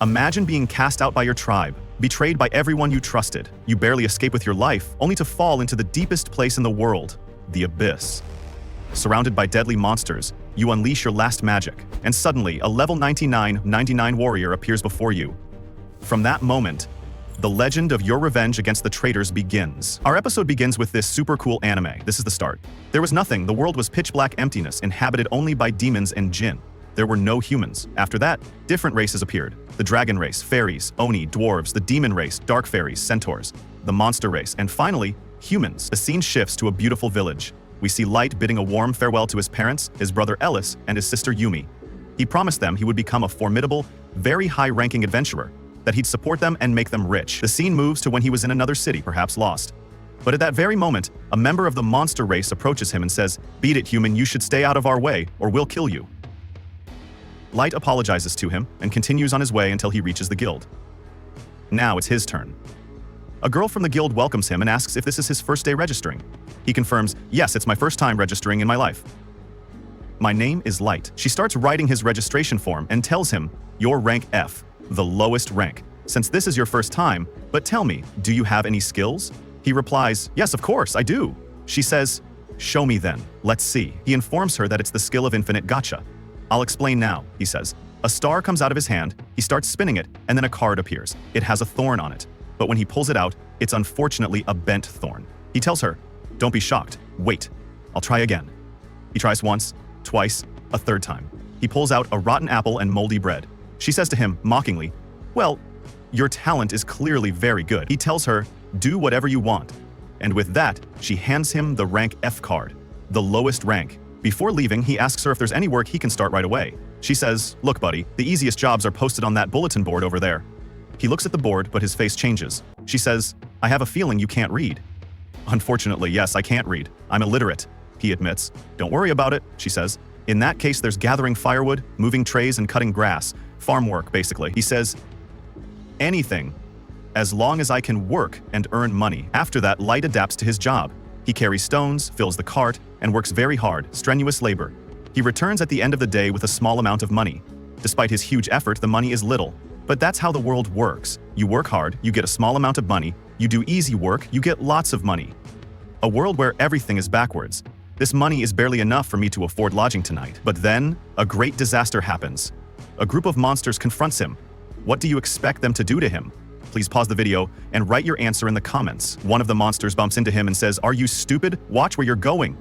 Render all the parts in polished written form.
Imagine being cast out by your tribe, betrayed by everyone you trusted. You barely escape with your life, only to fall into the deepest place in the world, the abyss. Surrounded by deadly monsters, you unleash your last magic, and suddenly a level 99 warrior appears before you. From that moment, the legend of your revenge against the traitors begins. Our episode begins with this super cool anime. This is the start. There was nothing. The world was pitch black emptiness, inhabited only by demons and jinn. There were no humans. After that, different races appeared. The dragon race, fairies, oni, dwarves, the demon race, dark fairies, centaurs, the monster race, and finally, humans. The scene shifts to a beautiful village. We see Light bidding a warm farewell to his parents, his brother Ellis, and his sister Yumi. He promised them he would become a formidable, very high-ranking adventurer, that he'd support them and make them rich. The scene moves to when he was in another city, perhaps lost. But at that very moment, a member of the monster race approaches him and says, "Beat it, human, you should stay out of our way, or we'll kill you." Light apologizes to him and continues on his way until he reaches the guild. Now it's his turn. A girl from the guild welcomes him and asks if this is his first day registering. He confirms, "Yes, it's my first time registering in my life. My name is Light." She starts writing his registration form and tells him, "You're rank F, the lowest rank. Since this is your first time, but tell me, do you have any skills?" He replies, "Yes, of course, I do." She says, "Show me then. Let's see." He informs her that it's the skill of infinite gacha. "I'll explain now," he says. A star comes out of his hand, he starts spinning it, and then a card appears. It has a thorn on it. But when he pulls it out, it's unfortunately a bent thorn. He tells her, "Don't be shocked. Wait. I'll try again." He tries once, twice, a third time. He pulls out a rotten apple and moldy bread. She says to him, mockingly, "Well, your talent is clearly very good." He tells her, "Do whatever you want." And with that, she hands him the rank F card, the lowest rank. Before leaving, he asks her if there's any work he can start right away. She says, "Look, buddy, the easiest jobs are posted on that bulletin board over there." He looks at the board, but his face changes. She says, "I have a feeling you can't read." "Unfortunately, yes, I can't read. I'm illiterate," he admits. "Don't worry about it," she says. "In that case, there's gathering firewood, moving trays, and cutting grass. Farm work, basically." He says, "Anything, as long as I can work and earn money." After that, Light adapts to his job. He carries stones, fills the cart, and works very hard, strenuous labor. He returns at the end of the day with a small amount of money. Despite his huge effort, the money is little. But that's how the world works. You work hard, you get a small amount of money. You do easy work, you get lots of money. A world where everything is backwards. This money is barely enough for me to afford lodging tonight. But then, a great disaster happens. A group of monsters confronts him. What do you expect them to do to him? Please pause the video and write your answer in the comments. One of the monsters bumps into him and says, "Are you stupid? Watch where you're going."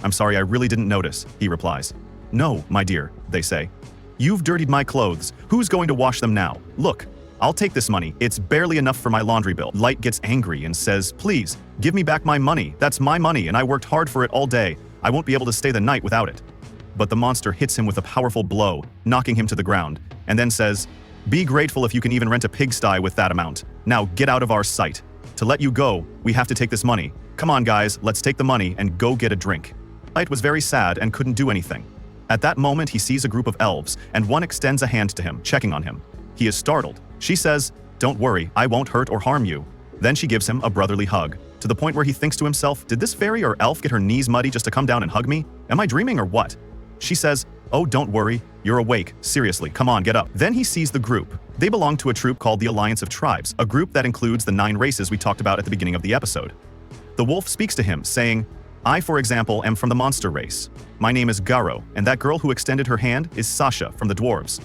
"I'm sorry, I really didn't notice," he replies. "No, my dear," they say. "You've dirtied my clothes. Who's going to wash them now? Look, I'll take this money. It's barely enough for my laundry bill." Light gets angry and says, "Please, give me back my money. That's my money and I worked hard for it all day. I won't be able to stay the night without it." But the monster hits him with a powerful blow, knocking him to the ground, and then says, "Be grateful if you can even rent a pigsty with that amount. Now get out of our sight. To let you go, we have to take this money. Come on guys, let's take the money and go get a drink." Light was very sad and couldn't do anything. At that moment, he sees a group of elves, and one extends a hand to him, checking on him. He is startled. She says, "Don't worry, I won't hurt or harm you." Then she gives him a brotherly hug, to the point where he thinks to himself, "Did this fairy or elf get her knees muddy just to come down and hug me? Am I dreaming or what?" She says, "Oh, don't worry, you're awake. Seriously, come on, get up." Then he sees the group. They belong to a troop called the Alliance of Tribes, a group that includes the 9 races we talked about at the beginning of the episode. The wolf speaks to him, saying, "I, for example, am from the monster race. My name is Garo, and that girl who extended her hand is Sasha from the dwarves.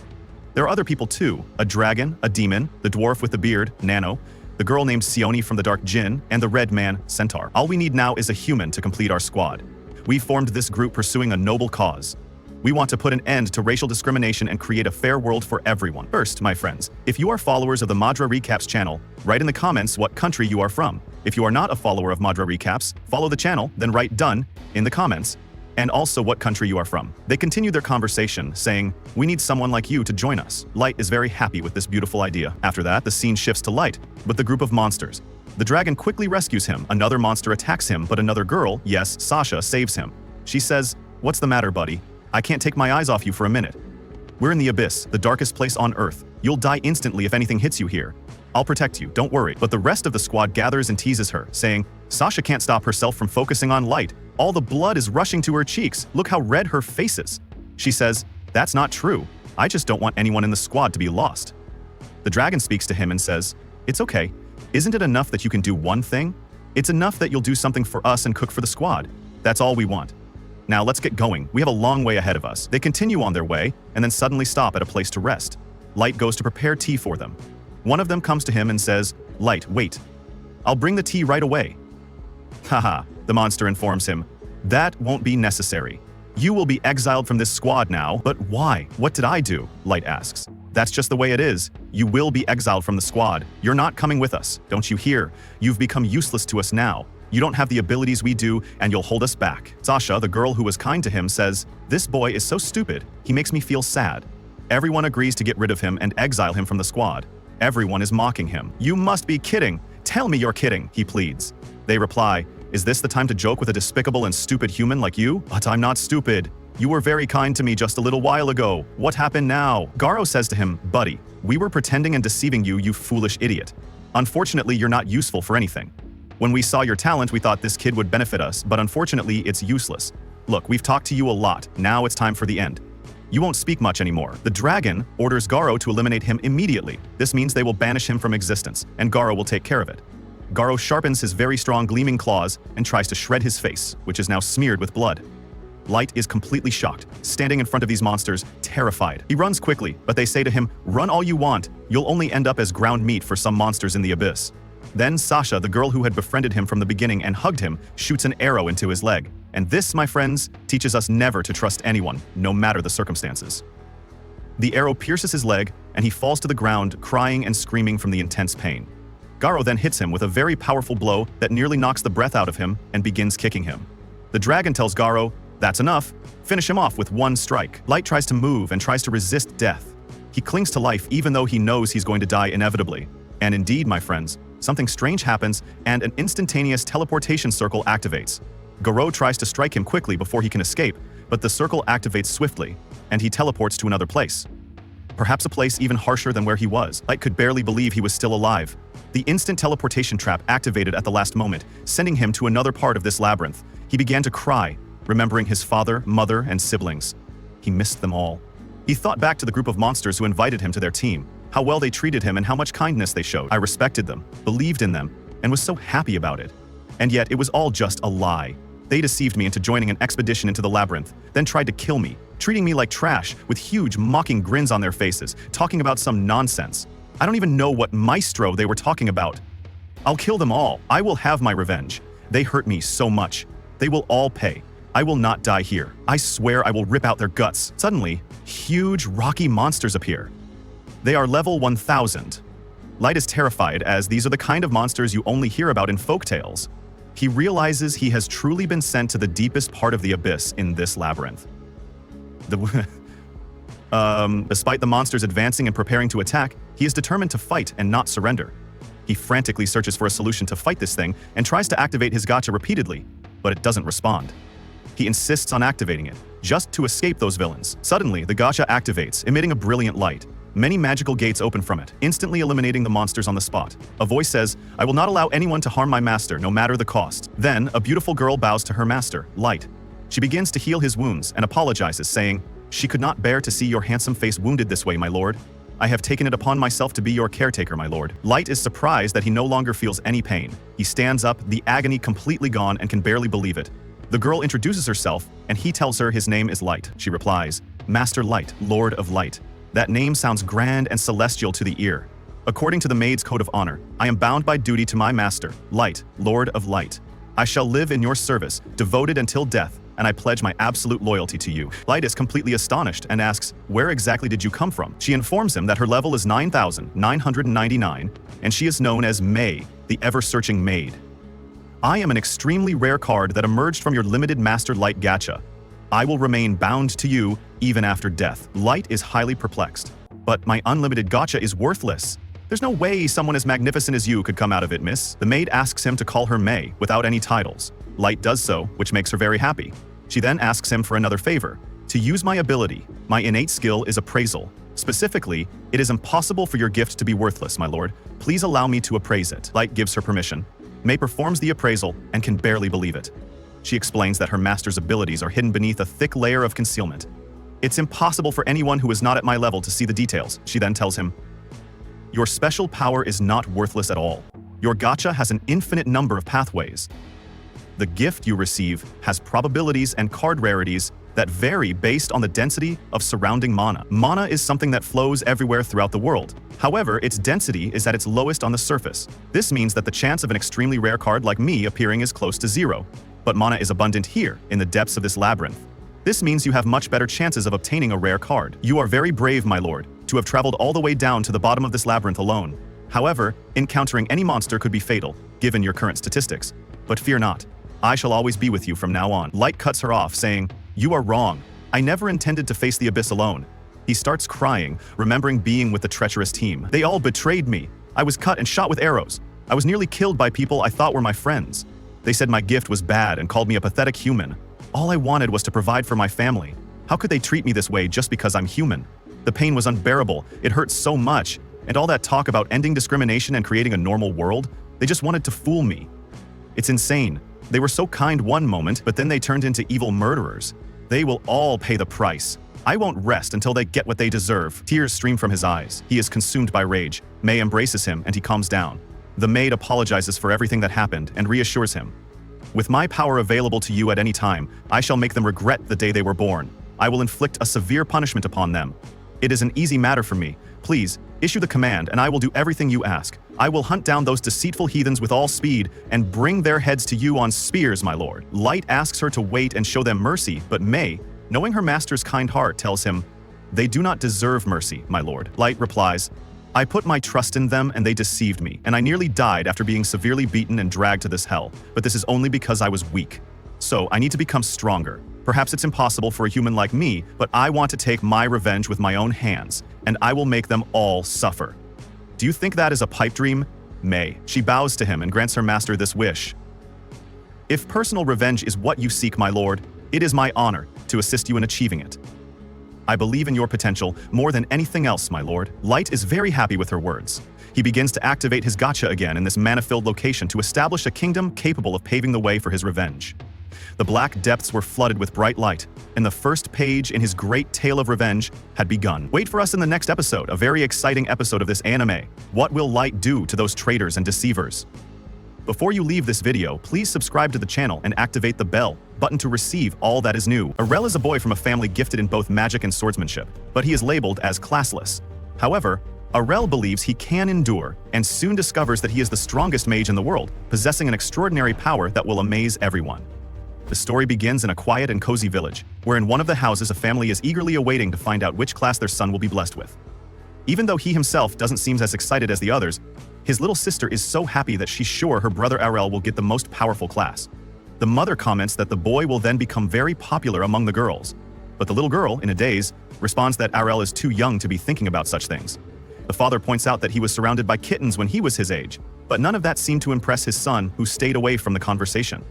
There are other people too, a dragon, a demon, the dwarf with the beard, Nano, the girl named Sioni from the dark Jinn, and the red man, Centaur. All we need now is a human to complete our squad. We formed this group pursuing a noble cause. We want to put an end to racial discrimination and create a fair world for everyone." First, my friends, if you are followers of the Madra Recaps channel, write in the comments what country you are from. If you are not a follower of Madra Recaps, follow the channel, then write "done" in the comments, and also what country you are from. They continue their conversation, saying, "We need someone like you to join us." Light is very happy with this beautiful idea. After that, the scene shifts to Light, with the group of monsters. The dragon quickly rescues him. Another monster attacks him, but another girl, yes, Sasha, saves him. She says, "What's the matter, buddy? I can't take my eyes off you for a minute. We're in the abyss, the darkest place on Earth. You'll die instantly if anything hits you here. I'll protect you, don't worry." But the rest of the squad gathers and teases her, saying, "Sasha can't stop herself from focusing on Light. All the blood is rushing to her cheeks. Look how red her face is." She says, "That's not true. I just don't want anyone in the squad to be lost." The dragon speaks to him and says, "It's okay. Isn't it enough that you can do one thing? It's enough that you'll do something for us and cook for the squad. That's all we want. Now let's get going. We have a long way ahead of us." They continue on their way and then suddenly stop at a place to rest. Light goes to prepare tea for them. One of them comes to him and says, "Light, wait. I'll bring the tea right away." "Haha," the monster informs him. "That won't be necessary. You will be exiled from this squad now." "But why? What did I do?" Light asks. "That's just the way it is. You will be exiled from the squad. You're not coming with us. Don't you hear? You've become useless to us now. You don't have the abilities we do, and you'll hold us back." Sasha, the girl who was kind to him, says, "This boy is so stupid. He makes me feel sad." Everyone agrees to get rid of him and exile him from the squad. Everyone is mocking him. "You must be kidding. Tell me you're kidding," he pleads. They reply, "Is this the time to joke with a despicable and stupid human like you? But I'm not stupid. You were very kind to me just a little while ago. What happened now?" Garo says to him, "Buddy, we were pretending and deceiving you, you foolish idiot. Unfortunately, you're not useful for anything. When we saw your talent, we thought this kid would benefit us, but unfortunately, it's useless. Look, we've talked to you a lot. Now it's time for the end. You won't speak much anymore." The dragon orders Garo to eliminate him immediately. This means they will banish him from existence, and Garo will take care of it. Garo sharpens his very strong gleaming claws and tries to shred his face, which is now smeared with blood. Light is completely shocked, standing in front of these monsters, terrified. He runs quickly, but they say to him, "Run all you want. You'll only end up as ground meat for some monsters in the abyss." Then Sasha, the girl who had befriended him from the beginning and hugged him, shoots an arrow into his leg. And this, my friends, teaches us never to trust anyone, no matter the circumstances. The arrow pierces his leg, and he falls to the ground, crying and screaming from the intense pain. Garo then hits him with a very powerful blow that nearly knocks the breath out of him and begins kicking him. The dragon tells Garo, "That's enough. Finish him off with one strike." Light tries to move and tries to resist death. He clings to life even though he knows he's going to die inevitably. And indeed, my friends, something strange happens and an instantaneous teleportation circle activates. Garo tries to strike him quickly before he can escape, but the circle activates swiftly, and he teleports to another place. Perhaps a place even harsher than where he was. Light could barely believe he was still alive. The instant teleportation trap activated at the last moment, sending him to another part of this labyrinth. He began to cry, remembering his father, mother, and siblings. He missed them all. He thought back to the group of monsters who invited him to their team, how well they treated him and how much kindness they showed. I respected them, believed in them, and was so happy about it. And yet it was all just a lie. They deceived me into joining an expedition into the labyrinth, then tried to kill me, treating me like trash with huge mocking grins on their faces, talking about some nonsense. I don't even know what maestro they were talking about. I'll kill them all. I will have my revenge. They hurt me so much. They will all pay. I will not die here. I swear I will rip out their guts. Suddenly, huge rocky monsters appear. They are level 1000. Light is terrified as these are the kind of monsters you only hear about in folktales. He realizes he has truly been sent to the deepest part of the abyss in this labyrinth. Despite the monsters advancing and preparing to attack, he is determined to fight and not surrender. He frantically searches for a solution to fight this thing and tries to activate his gacha repeatedly, but it doesn't respond. He insists on activating it, just to escape those villains. Suddenly, the gacha activates, emitting a brilliant light. Many magical gates open from it, instantly eliminating the monsters on the spot. A voice says, "I will not allow anyone to harm my master, no matter the cost." Then, a beautiful girl bows to her master, Light. She begins to heal his wounds and apologizes, saying, "She could not bear to see your handsome face wounded this way, my lord. I have taken it upon myself to be your caretaker, my lord." Light is surprised that he no longer feels any pain. He stands up, the agony completely gone, and can barely believe it. The girl introduces herself, and he tells her his name is Light. She replies, "Master Light, Lord of Light." That name sounds grand and celestial to the ear. According to the maid's code of honor, I am bound by duty to my master, Light, Lord of Light. I shall live in your service, devoted until death, and I pledge my absolute loyalty to you. Light is completely astonished and asks, "Where exactly did you come from?" She informs him that her level is 9,999, and she is known as May, the ever-searching maid. "I am an extremely rare card that emerged from your limited Master Light gacha. I will remain bound to you even after death." Light is highly perplexed. "But my unlimited gacha is worthless. There's no way someone as magnificent as you could come out of it, miss." The maid asks him to call her May, without any titles. Light does so, which makes her very happy. She then asks him for another favor, to use my ability. My innate skill is appraisal. Specifically, it is impossible for your gift to be worthless, my lord. Please allow me to appraise it. Light gives her permission. May performs the appraisal and can barely believe it. She explains that her master's abilities are hidden beneath a thick layer of concealment. It's impossible for anyone who is not at my level to see the details. She then tells him, Your special power is not worthless at all. Your gacha has an infinite number of pathways. The gift you receive has probabilities and card rarities that vary based on the density of surrounding mana. Mana is something that flows everywhere throughout the world. However, its density is at its lowest on the surface. This means that the chance of an extremely rare card like me appearing is close to zero. But mana is abundant here, in the depths of this labyrinth. This means you have much better chances of obtaining a rare card. You are very brave, my lord, to have traveled all the way down to the bottom of this labyrinth alone. However, encountering any monster could be fatal, given your current statistics. But fear not. I shall always be with you from now on. Light cuts her off, saying, "You are wrong. I never intended to face the abyss alone." He starts crying, remembering being with the treacherous team. They all betrayed me. I was cut and shot with arrows. I was nearly killed by people I thought were my friends. They said my gift was bad and called me a pathetic human. All I wanted was to provide for my family. How could they treat me this way just because I'm human? The pain was unbearable. It hurt so much. And all that talk about ending discrimination and creating a normal world, they just wanted to fool me. It's insane. They were so kind one moment, but then they turned into evil murderers. They will all pay the price. I won't rest until they get what they deserve. Tears stream from his eyes. He is consumed by rage. Mei embraces him and he calms down. The maid apologizes for everything that happened and reassures him. With my power available to you at any time, I shall make them regret the day they were born. I will inflict a severe punishment upon them. It is an easy matter for me. Please, issue the command and I will do everything you ask. I will hunt down those deceitful heathens with all speed and bring their heads to you on spears, my lord. Light asks her to wait and show them mercy, but Mei, knowing her master's kind heart, tells him, "They do not deserve mercy, my lord." Light replies, "I put my trust in them and they deceived me, and I nearly died after being severely beaten and dragged to this hell, but this is only because I was weak. So I need to become stronger. Perhaps it's impossible for a human like me, but I want to take my revenge with my own hands, and I will make them all suffer." Do you think that is a pipe dream? Mei. She bows to him and grants her master this wish. "If personal revenge is what you seek, my lord, it is my honor to assist you in achieving it. I believe in your potential more than anything else, my lord." Light is very happy with her words. He begins to activate his gacha again in this mana-filled location to establish a kingdom capable of paving the way for his revenge. The black depths were flooded with bright light, and the first page in his great tale of revenge had begun. Wait for us in the next episode, a very exciting episode of this anime. What will Light do to those traitors and deceivers? Before you leave this video, please subscribe to the channel and activate the bell button to receive all that is new. Arel is a boy from a family gifted in both magic and swordsmanship, but he is labeled as classless. However, Arel believes he can endure and soon discovers that he is the strongest mage in the world, possessing an extraordinary power that will amaze everyone. The story begins in a quiet and cozy village, where in one of the houses a family is eagerly awaiting to find out which class their son will be blessed with. Even though he himself doesn't seem as excited as the others, his little sister is so happy that she's sure her brother Arel will get the most powerful class. The mother comments that the boy will then become very popular among the girls, but the little girl, in a daze, responds that Arel is too young to be thinking about such things. The father points out that he was surrounded by kittens when he was his age, but none of that seemed to impress his son, who stayed away from the conversation.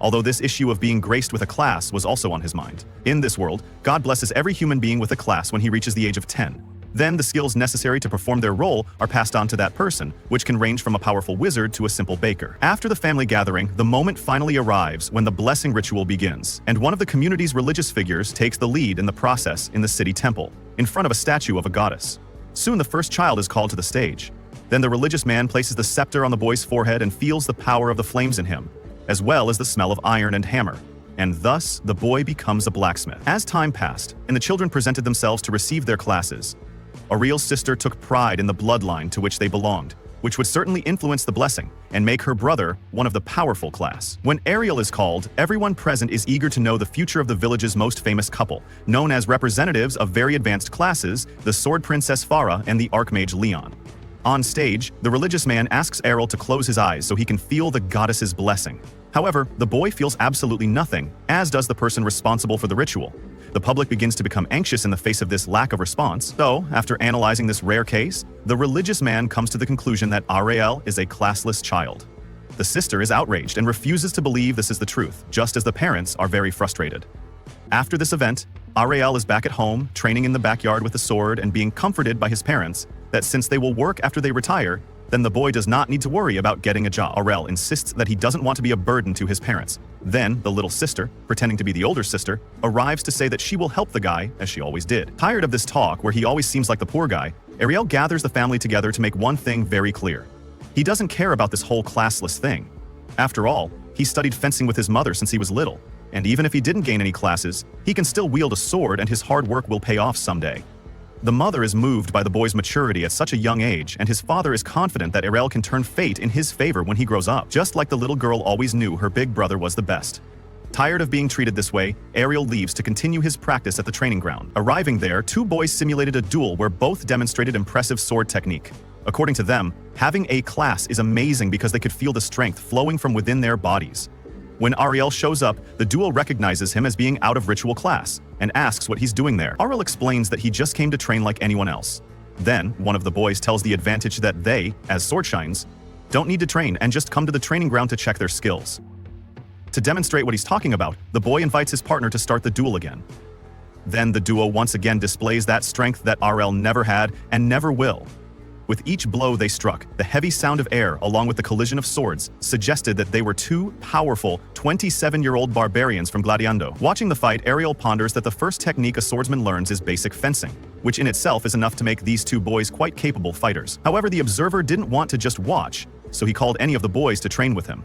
Although this issue of being graced with a class was also on his mind. In this world, God blesses every human being with a class when he reaches the age of 10. Then the skills necessary to perform their role are passed on to that person, which can range from a powerful wizard to a simple baker. After the family gathering, the moment finally arrives when the blessing ritual begins, and one of the community's religious figures takes the lead in the process in the city temple, in front of a statue of a goddess. Soon the first child is called to the stage. Then the religious man places the scepter on the boy's forehead and feels the power of the flames in him, as well as the smell of iron and hammer. And thus, the boy becomes a blacksmith. As time passed, and the children presented themselves to receive their classes, Ariel's sister took pride in the bloodline to which they belonged, which would certainly influence the blessing and make her brother one of the powerful class. When Ariel is called, everyone present is eager to know the future of the village's most famous couple, known as representatives of very advanced classes, the Sword Princess Farah and the Archmage Leon. On stage, the religious man asks Ariel to close his eyes so he can feel the goddess's blessing. However, the boy feels absolutely nothing, as does the person responsible for the ritual. The public begins to become anxious in the face of this lack of response, so, after analyzing this rare case, the religious man comes to the conclusion that Ariel is a classless child. The sister is outraged and refuses to believe this is the truth, just as the parents are very frustrated. After this event, Ariel is back at home, training in the backyard with a sword and being comforted by his parents that since they will work after they retire, then the boy does not need to worry about getting a job. Ariel insists that he doesn't want to be a burden to his parents. Then, the little sister, pretending to be the older sister, arrives to say that she will help the guy, as she always did. Tired of this talk, where he always seems like the poor guy, Ariel gathers the family together to make one thing very clear. He doesn't care about this whole classless thing. After all, he studied fencing with his mother since he was little, and even if he didn't gain any classes, he can still wield a sword and his hard work will pay off someday. The mother is moved by the boy's maturity at such a young age, and his father is confident that Ariel can turn fate in his favor when he grows up, just like the little girl always knew her big brother was the best. Tired of being treated this way, Ariel leaves to continue his practice at the training ground. Arriving there, two boys simulated a duel where both demonstrated impressive sword technique. According to them, having a class is amazing because they could feel the strength flowing from within their bodies. When Ariel shows up, the duo recognizes him as being out of ritual class and asks what he's doing there. Ariel explains that he just came to train like anyone else. Then, one of the boys tells the advantage that they, as sword shines, don't need to train and just come to the training ground to check their skills. To demonstrate what he's talking about, the boy invites his partner to start the duel again. Then the duo once again displays that strength that Ariel never had and never will. With each blow they struck, the heavy sound of air along with the collision of swords suggested that they were two powerful 27-year-old barbarians from Gladiando. Watching the fight, Ariel ponders that the first technique a swordsman learns is basic fencing, which in itself is enough to make these two boys quite capable fighters. However, the observer didn't want to just watch, so he called any of the boys to train with him.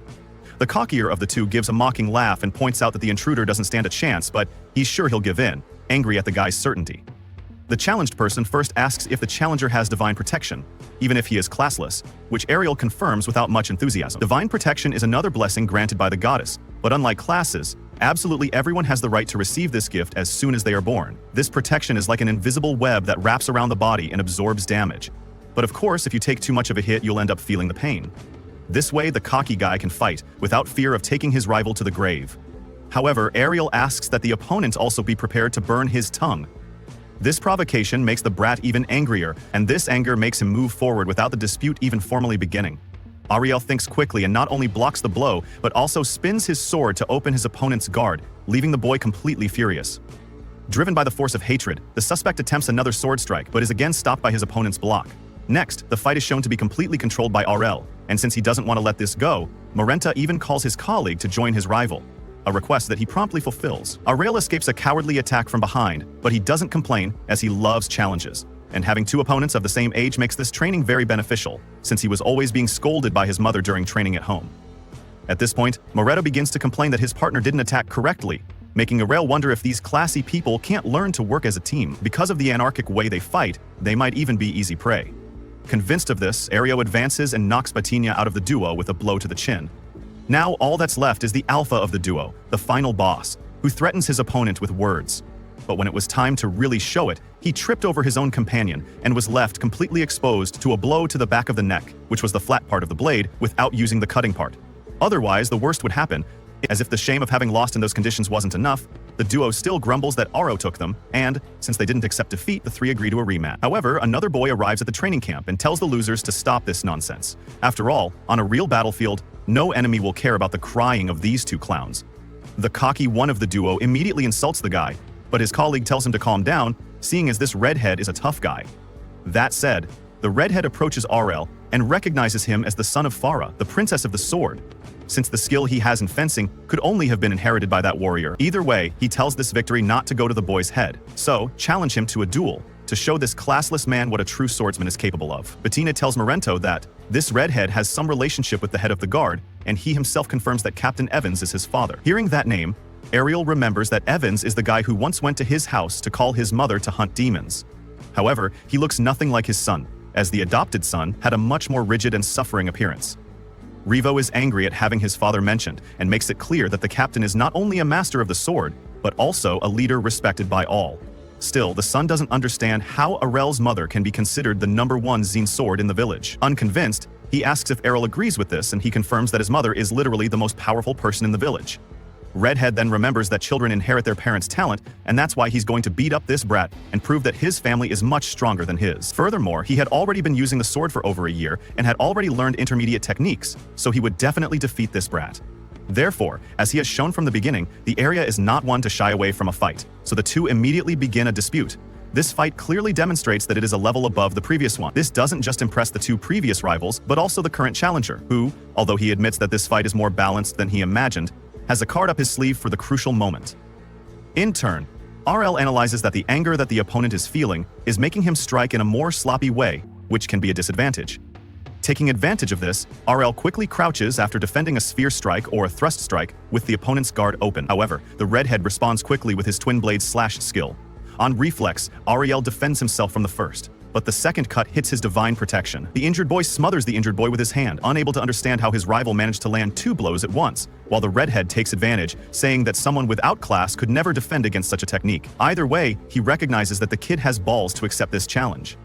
The cockier of the two gives a mocking laugh and points out that the intruder doesn't stand a chance, but he's sure he'll give in, angry at the guy's certainty. The challenged person first asks if the challenger has divine protection, even if he is classless, which Ariel confirms without much enthusiasm. Divine protection is another blessing granted by the goddess, but unlike classes, absolutely everyone has the right to receive this gift as soon as they are born. This protection is like an invisible web that wraps around the body and absorbs damage. But of course, if you take too much of a hit, you'll end up feeling the pain. This way, the cocky guy can fight without fear of taking his rival to the grave. However, Ariel asks that the opponent also be prepared to burn his tongue. This provocation makes the brat even angrier, and this anger makes him move forward without the dispute even formally beginning. Ariel thinks quickly and not only blocks the blow, but also spins his sword to open his opponent's guard, leaving the boy completely furious. Driven by the force of hatred, the suspect attempts another sword strike, but is again stopped by his opponent's block. Next, the fight is shown to be completely controlled by Ariel, and since he doesn't want to let this go, Morenta even calls his colleague to join his rival. A request that he promptly fulfills. Ariel escapes a cowardly attack from behind, but he doesn't complain as he loves challenges. And having two opponents of the same age makes this training very beneficial, since he was always being scolded by his mother during training at home. At this point, Moretta begins to complain that his partner didn't attack correctly, making Ariel wonder if these classy people can't learn to work as a team. Because of the anarchic way they fight, they might even be easy prey. Convinced of this, Ariel advances and knocks Patiña out of the duo with a blow to the chin. Now all that's left is the alpha of the duo, the final boss, who threatens his opponent with words. But when it was time to really show it, he tripped over his own companion and was left completely exposed to a blow to the back of the neck, which was the flat part of the blade, without using the cutting part. Otherwise, the worst would happen. As if the shame of having lost in those conditions wasn't enough, the duo still grumbles that Aro took them, and, since they didn't accept defeat, the three agree to a rematch. However, another boy arrives at the training camp and tells the losers to stop this nonsense. After all, on a real battlefield, no enemy will care about the crying of these two clowns. The cocky one of the duo immediately insults the guy, but his colleague tells him to calm down, seeing as this redhead is a tough guy. That said, the redhead approaches Ariel and recognizes him as the son of Farah, the princess of the sword, since the skill he has in fencing could only have been inherited by that warrior. Either way, he tells this victory not to go to the boy's head, so challenge him to a duel to show this classless man what a true swordsman is capable of. Bettina tells Morento that this redhead has some relationship with the head of the guard, and he himself confirms that Captain Evans is his father. Hearing that name, Ariel remembers that Evans is the guy who once went to his house to call his mother to hunt demons. However, he looks nothing like his son, as the adopted son had a much more rigid and suffering appearance. Revo is angry at having his father mentioned and makes it clear that the captain is not only a master of the sword, but also a leader respected by all. Still, the son doesn't understand how Arel's mother can be considered the #1 Zine sword in the village. Unconvinced, he asks if Arel agrees with this, and he confirms that his mother is literally the most powerful person in the village. Redhead then remembers that children inherit their parents' talent, and that's why he's going to beat up this brat and prove that his family is much stronger than his. Furthermore, he had already been using the sword for over a year and had already learned intermediate techniques, so he would definitely defeat this brat. Therefore, as he has shown from the beginning, the area is not one to shy away from a fight, so the two immediately begin a dispute. This fight clearly demonstrates that it is a level above the previous one. This doesn't just impress the two previous rivals, but also the current challenger, who, although he admits that this fight is more balanced than he imagined, has a card up his sleeve for the crucial moment. In turn, RL analyzes that the anger that the opponent is feeling is making him strike in a more sloppy way, which can be a disadvantage. Taking advantage of this, RL quickly crouches after defending a sphere strike or a thrust strike with the opponent's guard open. However, the redhead responds quickly with his twin blade slash skill. On reflex, Ariel defends himself from the first, but the second cut hits his divine protection. The injured boy smothers the injured boy with his hand, unable to understand how his rival managed to land 2 blows at once, while the redhead takes advantage, saying that someone without class could never defend against such a technique. Either way, he recognizes that the kid has balls to accept this challenge.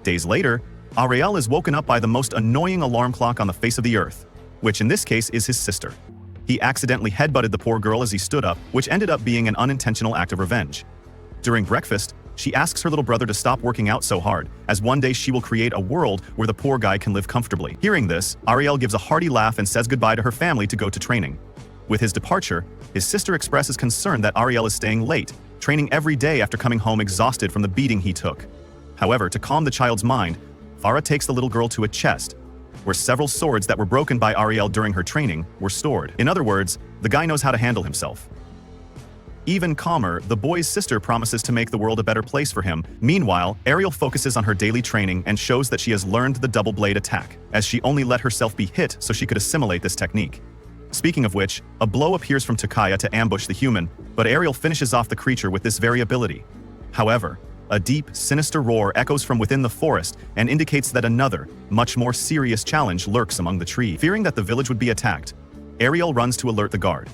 Days later, Ariel is woken up by the most annoying alarm clock on the face of the earth, which in this case is his sister. He accidentally headbutted the poor girl as he stood up, which ended up being an unintentional act of revenge. During breakfast, she asks her little brother to stop working out so hard, as one day she will create a world where the poor guy can live comfortably. Hearing this, Ariel gives a hearty laugh and says goodbye to her family to go to training. With his departure, his sister expresses concern that Ariel is staying late, training every day after coming home exhausted from the beating he took. However, to calm the child's mind, Farah takes the little girl to a chest, where several swords that were broken by Ariel during her training were stored. In other words, the guy knows how to handle himself. Even calmer, the boy's sister promises to make the world a better place for him. Meanwhile, Ariel focuses on her daily training and shows that she has learned the double blade attack, as she only let herself be hit so she could assimilate this technique. Speaking of which, a blow appears from Takaya to ambush the human, but Ariel finishes off the creature with this very ability. However, a deep, sinister roar echoes from within the forest and indicates that another, much more serious challenge lurks among the trees. Fearing that the village would be attacked, Ariel runs to alert the guard.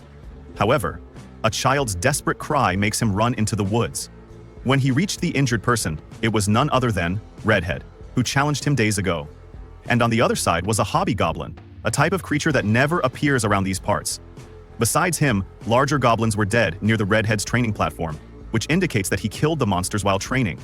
However, a child's desperate cry makes him run into the woods. When he reached the injured person, it was none other than Redhead, who challenged him days ago. And on the other side was a hobgoblin, a type of creature that never appears around these parts. Besides him, larger goblins were dead near the Redhead's training platform, which indicates that he killed the monsters while training.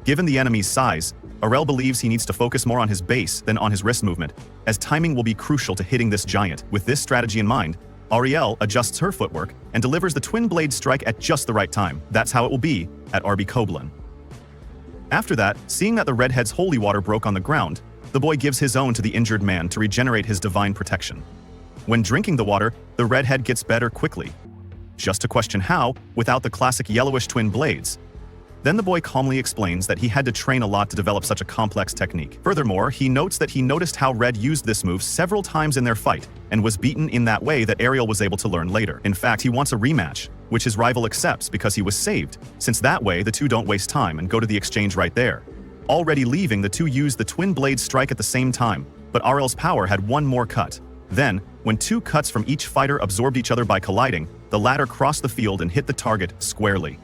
Given the enemy's size, Arel believes he needs to focus more on his base than on his wrist movement, as timing will be crucial to hitting this giant. With this strategy in mind, Ariel adjusts her footwork and delivers the twin blade strike at just the right time. That's how it will be at RB Koblin. After that, seeing that the redhead's holy water broke on the ground, the boy gives his own to the injured man to regenerate his divine protection. When drinking the water, the redhead gets better quickly. Just to question how, without the classic yellowish twin blades. Then the boy calmly explains that he had to train a lot to develop such a complex technique. Furthermore, he notes that he noticed how Red used this move several times in their fight, and was beaten in that way that Ariel was able to learn later. In fact, he wants a rematch, which his rival accepts because he was saved, since that way the two don't waste time and go to the exchange right there. Already leaving, the two use the twin blade strike at the same time, but Ariel's power had one more cut. Then, when 2 cuts from each fighter absorbed each other by colliding, the latter crossed the field and hit the target squarely.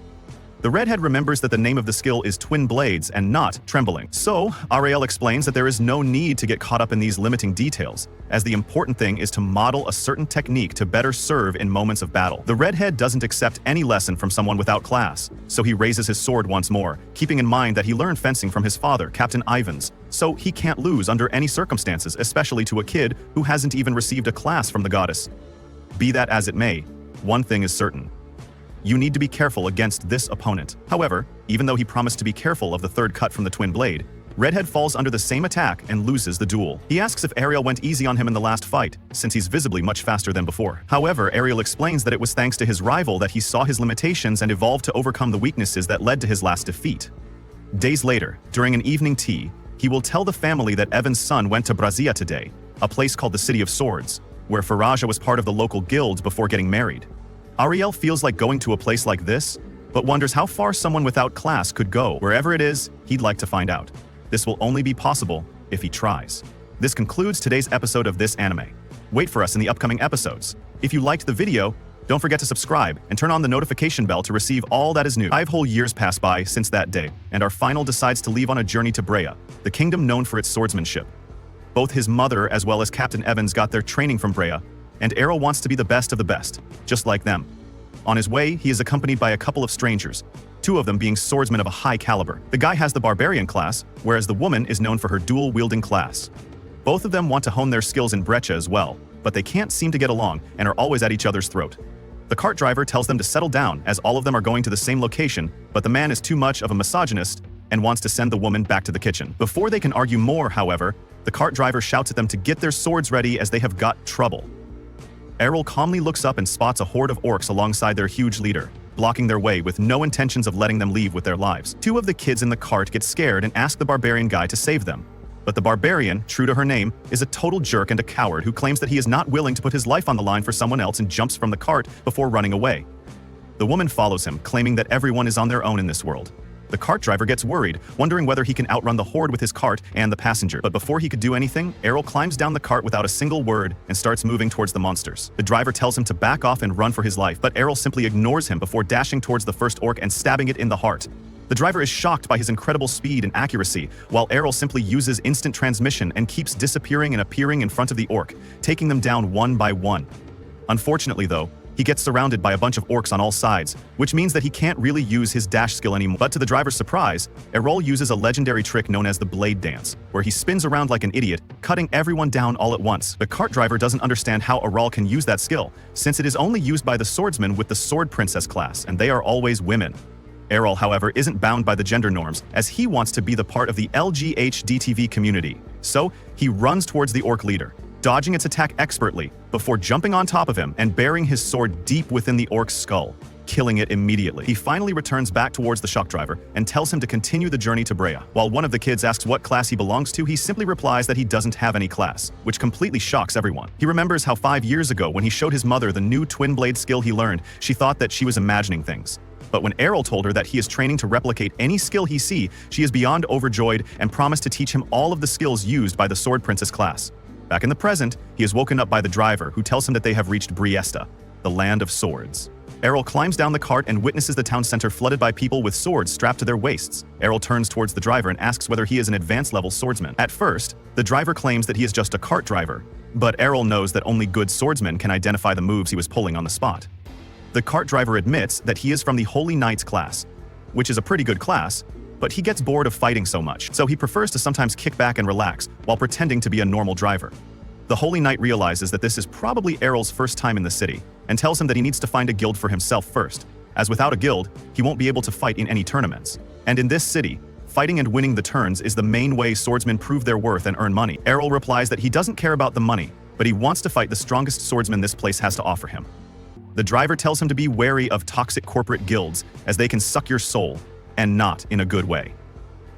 The redhead remembers that the name of the skill is twin blades and not trembling. So, Ariel explains that there is no need to get caught up in these limiting details, as the important thing is to model a certain technique to better serve in moments of battle. The redhead doesn't accept any lesson from someone without class, so he raises his sword once more, keeping in mind that he learned fencing from his father, Captain Ivans, so he can't lose under any circumstances, especially to a kid who hasn't even received a class from the goddess. Be that as it may, one thing is certain. You need to be careful against this opponent. However, even though he promised to be careful of the 3rd cut from the twin blade, Redhead falls under the same attack and loses the duel. He asks if Ariel went easy on him in the last fight, since he's visibly much faster than before. However, Ariel explains that it was thanks to his rival that he saw his limitations and evolved to overcome the weaknesses that led to his last defeat. Days later, during an evening tea, he will tell the family that Evan's son went to Brazia today, a place called the City of Swords, where Faraja was part of the local guild before getting married. Ariel feels like going to a place like this, but wonders how far someone without class could go. Wherever it is, he'd like to find out. This will only be possible if he tries. This concludes today's episode of this anime. Wait for us in the upcoming episodes. If you liked the video, don't forget to subscribe and turn on the notification bell to receive all that is new. 5 whole years pass by since that day, and our final decides to leave on a journey to Brea, the kingdom known for its swordsmanship. Both his mother as well as Captain Evans got their training from Brea, and Arrow wants to be the best of the best, just like them. On his way, he is accompanied by a couple of strangers, 2 of them being swordsmen of a high caliber. The guy has the barbarian class, whereas the woman is known for her dual-wielding class. Both of them want to hone their skills in Brecha as well, but they can't seem to get along and are always at each other's throat. The cart driver tells them to settle down as all of them are going to the same location, but the man is too much of a misogynist and wants to send the woman back to the kitchen. Before they can argue more, however, the cart driver shouts at them to get their swords ready as they have got trouble. Errol calmly looks up and spots a horde of orcs alongside their huge leader, blocking their way with no intentions of letting them leave with their lives. Two of the kids in the cart get scared and ask the barbarian guy to save them. But the barbarian, true to her name, is a total jerk and a coward who claims that he is not willing to put his life on the line for someone else and jumps from the cart before running away. The woman follows him, claiming that everyone is on their own in this world. The cart driver gets worried, wondering whether he can outrun the horde with his cart and the passenger. But before he could do anything, Errol climbs down the cart without a single word and starts moving towards the monsters. The driver tells him to back off and run for his life, but Errol simply ignores him before dashing towards the first orc and stabbing it in the heart. The driver is shocked by his incredible speed and accuracy, while Errol simply uses instant transmission and keeps disappearing and appearing in front of the orc, taking them down one by one. Unfortunately though, he gets surrounded by a bunch of orcs on all sides, which means that he can't really use his dash skill anymore. But to the driver's surprise, Errol uses a legendary trick known as the blade dance, where he spins around like an idiot, cutting everyone down all at once. The cart driver doesn't understand how Errol can use that skill, since it is only used by the swordsmen with the sword princess class, and they are always women. Errol, however, isn't bound by the gender norms, as he wants to be the part of the LGHDTV community. So, he runs towards the orc leader, dodging its attack expertly, before jumping on top of him and burying his sword deep within the orc's skull, killing it immediately. He finally returns back towards the shock driver and tells him to continue the journey to Brea. While one of the kids asks what class he belongs to, he simply replies that he doesn't have any class, which completely shocks everyone. He remembers how 5 years ago, when he showed his mother the new twin blade skill he learned, she thought that she was imagining things. But when Errol told her that he is training to replicate any skill he sees, she is beyond overjoyed and promised to teach him all of the skills used by the Sword Princess class. Back in the present, he is woken up by the driver, who tells him that they have reached Briesta, the land of swords. Errol climbs down the cart and witnesses the town center flooded by people with swords strapped to their waists. Errol turns towards the driver and asks whether he is an advanced level swordsman. At first, the driver claims that he is just a cart driver, but Errol knows that only good swordsmen can identify the moves he was pulling on the spot. The cart driver admits that he is from the Holy Knights class, which is a pretty good class, but he gets bored of fighting so much, so he prefers to sometimes kick back and relax while pretending to be a normal driver. The Holy Knight realizes that this is probably Errol's first time in the city, and tells him that he needs to find a guild for himself first, as without a guild, he won't be able to fight in any tournaments. And in this city, fighting and winning the turns is the main way swordsmen prove their worth and earn money. Errol replies that he doesn't care about the money, but he wants to fight the strongest swordsman this place has to offer him. The driver tells him to be wary of toxic corporate guilds, as they can suck your soul, and not in a good way.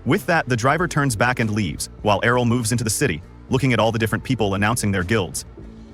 With that, the driver turns back and leaves, while Errol moves into the city, looking at all the different people announcing their guilds,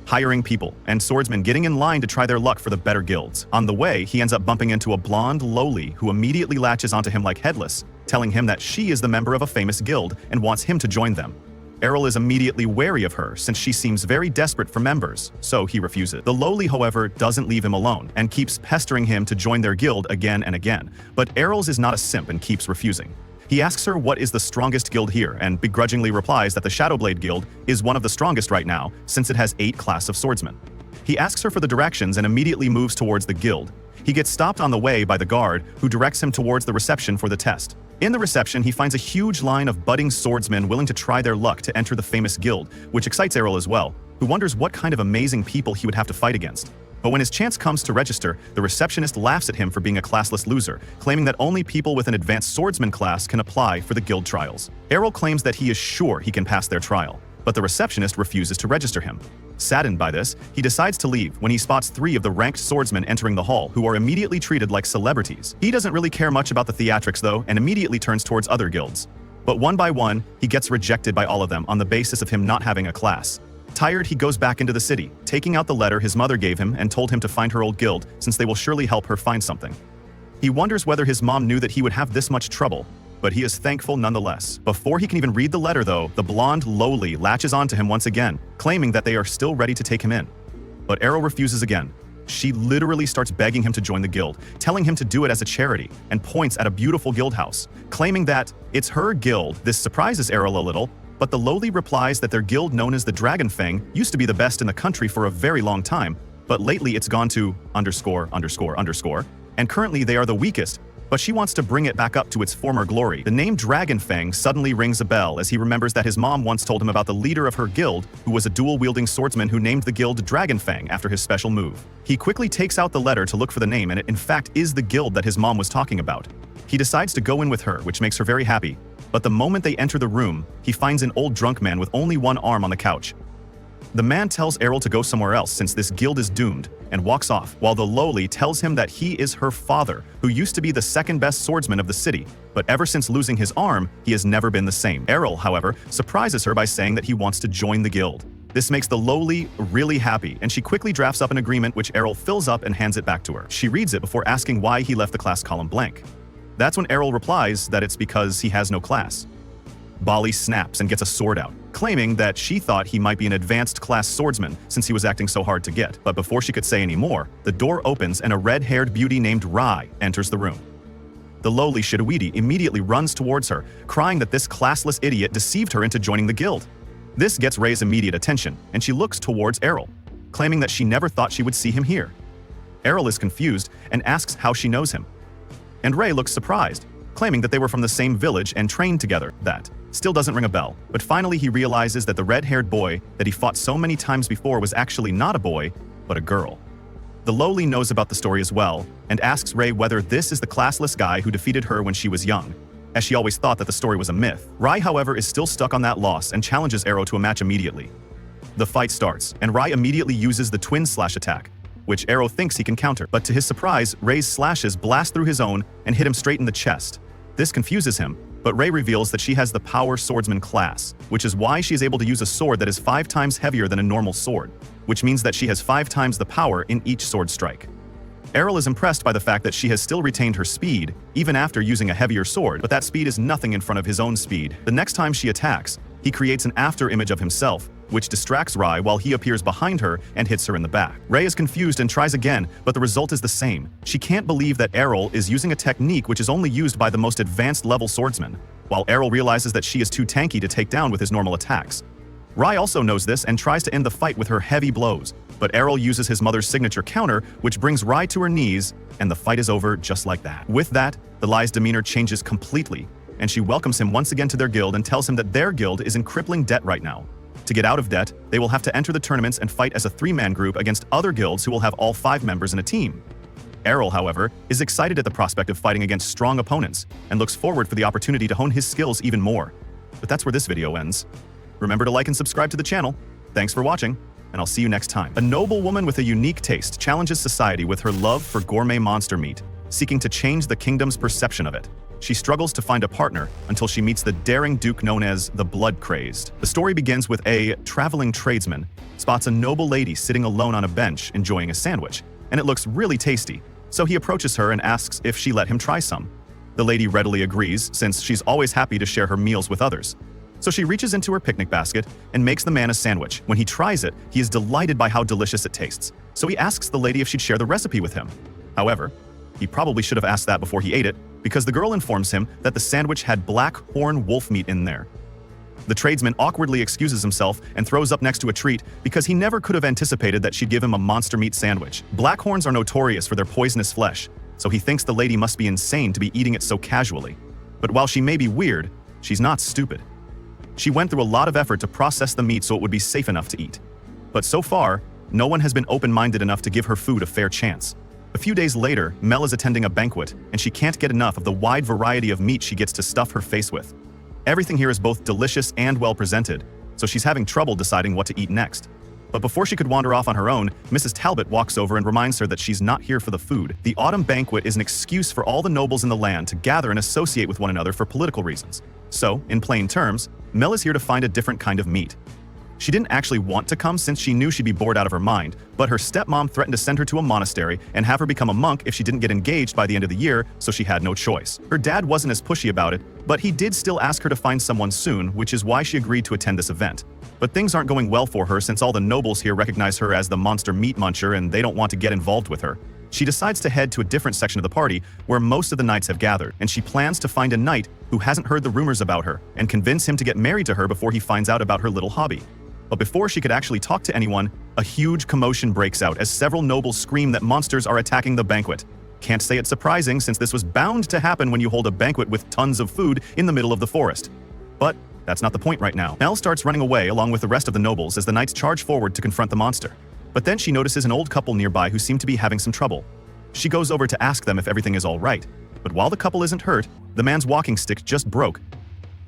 hiring people, and swordsmen getting in line to try their luck for the better guilds. On the way, he ends up bumping into a blonde lowly who immediately latches onto him like Headless, telling him that she is the member of a famous guild and wants him to join them. Errol is immediately wary of her since she seems very desperate for members, so he refuses. The lowly, however, doesn't leave him alone and keeps pestering him to join their guild again and again, but Errol's is not a simp and keeps refusing. He asks her what is the strongest guild here and begrudgingly replies that the Shadowblade Guild is one of the strongest right now since it has 8 class of swordsmen. He asks her for the directions and immediately moves towards the guild. He gets stopped on the way by the guard, who directs him towards the reception for the test. In the reception, he finds a huge line of budding swordsmen willing to try their luck to enter the famous guild, which excites Errol as well, who wonders what kind of amazing people he would have to fight against. But when his chance comes to register, the receptionist laughs at him for being a classless loser, claiming that only people with an advanced swordsman class can apply for the guild trials. Errol claims that he is sure he can pass their trial, but the receptionist refuses to register him. Saddened by this, he decides to leave when he spots 3 of the ranked swordsmen entering the hall, who are immediately treated like celebrities. He doesn't really care much about the theatrics though, and immediately turns towards other guilds. But one by one, he gets rejected by all of them on the basis of him not having a class. Tired, he goes back into the city, taking out the letter his mother gave him and told him to find her old guild, since they will surely help her find something. He wonders whether his mom knew that he would have this much trouble, but he is thankful nonetheless. Before he can even read the letter though, the blonde lowly latches onto him once again, claiming that they are still ready to take him in. But Errol refuses again. She literally starts begging him to join the guild, telling him to do it as a charity, and points at a beautiful guild house, claiming that it's her guild. This surprises Errol a little, but the lowly replies that their guild, known as the Dragon Fang, used to be the best in the country for a very long time, but lately it's gone to ____, and currently they are the weakest, but she wants to bring it back up to its former glory. The name Dragon Fang suddenly rings a bell as he remembers that his mom once told him about the leader of her guild, who was a dual-wielding swordsman who named the guild Dragon Fang after his special move. He quickly takes out the letter to look for the name, and it in fact is the guild that his mom was talking about. He decides to go in with her, which makes her very happy, but the moment they enter the room, he finds an old drunk man with only one arm on the couch. The man tells Errol to go somewhere else since this guild is doomed, and walks off, while the lowly tells him that he is her father, who used to be the second-best swordsman of the city, but ever since losing his arm, he has never been the same. Errol, however, surprises her by saying that he wants to join the guild. This makes the lowly really happy, and she quickly drafts up an agreement which Errol fills up and hands it back to her. She reads it before asking why he left the class column blank. That's when Errol replies that it's because he has no class. Bali snaps and gets a sword out, claiming that she thought he might be an advanced class swordsman since he was acting so hard to get. But before she could say any more, the door opens and a red-haired beauty named Rai enters the room. The lowly Shidawidi immediately runs towards her, crying that this classless idiot deceived her into joining the guild. This gets Rei's immediate attention, and she looks towards Errol, claiming that she never thought she would see him here. Errol is confused and asks how she knows him. And Rei looks surprised, claiming that they were from the same village and trained together. That still doesn't ring a bell, but finally he realizes that the red-haired boy that he fought so many times before was actually not a boy, but a girl. The lowly knows about the story as well, and asks Rei whether this is the classless guy who defeated her when she was young, as she always thought that the story was a myth. Rai, however, is still stuck on that loss and challenges Errol to a match immediately. The fight starts, and Rai immediately uses the twin slash attack, which Errol thinks he can counter, but to his surprise, Rei's slashes blast through his own and hit him straight in the chest. This confuses him, but Rei reveals that she has the Power Swordsman class, which is why she is able to use a sword that is 5 times heavier than a normal sword, which means that she has 5 times the power in each sword strike. Errol is impressed by the fact that she has still retained her speed, even after using a heavier sword, but that speed is nothing in front of his own speed. The next time she attacks, he creates an after image of himself, which distracts Rai while he appears behind her and hits her in the back. Rei is confused and tries again, but the result is the same. She can't believe that Errol is using a technique which is only used by the most advanced level swordsman, while Errol realizes that she is too tanky to take down with his normal attacks. Rai also knows this and tries to end the fight with her heavy blows, but Errol uses his mother's signature counter, which brings Rai to her knees, and the fight is over just like that. With that, the Lai's demeanor changes completely, and she welcomes him once again to their guild and tells him that their guild is in crippling debt right now. To get out of debt, they will have to enter the tournaments and fight as a 3-man group against other guilds who will have all 5 members in a team. Errol, however, is excited at the prospect of fighting against strong opponents and looks forward for the opportunity to hone his skills even more. But that's where this video ends. Remember to like and subscribe to the channel. Thanks for watching, and I'll see you next time. A noble woman with a unique taste challenges society with her love for gourmet monster meat, seeking to change the kingdom's perception of it. She struggles to find a partner until she meets the daring duke known as the Blood-Crazed. The story begins with a traveling tradesman spots a noble lady sitting alone on a bench enjoying a sandwich, and it looks really tasty, so he approaches her and asks if she let him try some. The lady readily agrees, since she's always happy to share her meals with others. So she reaches into her picnic basket and makes the man a sandwich. When he tries it, he is delighted by how delicious it tastes, so he asks the lady if she'd share the recipe with him. However, he probably should have asked that before he ate it, because the girl informs him that the sandwich had black horn wolf meat in there. The tradesman awkwardly excuses himself and throws up next to a treat because he never could have anticipated that she'd give him a monster meat sandwich. Black horns are notorious for their poisonous flesh, so he thinks the lady must be insane to be eating it so casually. But while she may be weird, she's not stupid. She went through a lot of effort to process the meat so it would be safe enough to eat. But so far, no one has been open-minded enough to give her food a fair chance. A few days later, Mel is attending a banquet, and she can't get enough of the wide variety of meat she gets to stuff her face with. Everything here is both delicious and well presented, so she's having trouble deciding what to eat next. But before she could wander off on her own, Mrs. Talbot walks over and reminds her that she's not here for the food. The autumn banquet is an excuse for all the nobles in the land to gather and associate with one another for political reasons. So, in plain terms, Mel is here to find a different kind of meat. She didn't actually want to come since she knew she'd be bored out of her mind, but her stepmom threatened to send her to a monastery and have her become a monk if she didn't get engaged by the end of the year, so she had no choice. Her dad wasn't as pushy about it, but he did still ask her to find someone soon, which is why she agreed to attend this event. But things aren't going well for her since all the nobles here recognize her as the monster meat muncher and they don't want to get involved with her. She decides to head to a different section of the party where most of the knights have gathered, and she plans to find a knight who hasn't heard the rumors about her and convince him to get married to her before he finds out about her little hobby. But before she could actually talk to anyone, a huge commotion breaks out as several nobles scream that monsters are attacking the banquet. Can't say it's surprising since this was bound to happen when you hold a banquet with tons of food in the middle of the forest. But that's not the point right now. Mel starts running away along with the rest of the nobles as the knights charge forward to confront the monster. But then she notices an old couple nearby who seem to be having some trouble. She goes over to ask them if everything is all right. But while the couple isn't hurt, the man's walking stick just broke,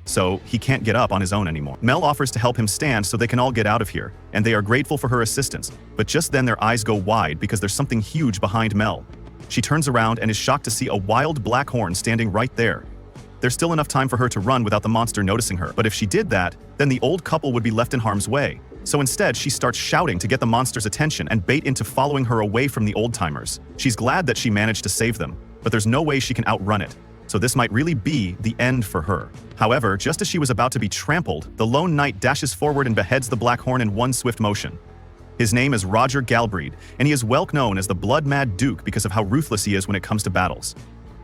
so he can't get up on his own anymore. Mel offers to help him stand so they can all get out of here, and they are grateful for her assistance. But just then their eyes go wide because there's something huge behind Mel. She turns around and is shocked to see a wild black horn standing right there. There's still enough time for her to run without the monster noticing her, but if she did that, then the old couple would be left in harm's way. So instead, she starts shouting to get the monster's attention and bait into following her away from the old-timers. She's glad that she managed to save them, but there's no way she can outrun it. So this might really be the end for her. However, just as she was about to be trampled, the lone knight dashes forward and beheads the black horn in one swift motion. His name is Roger Galbraith, and he is well known as the Blood-Mad Duke because of how ruthless he is when it comes to battles.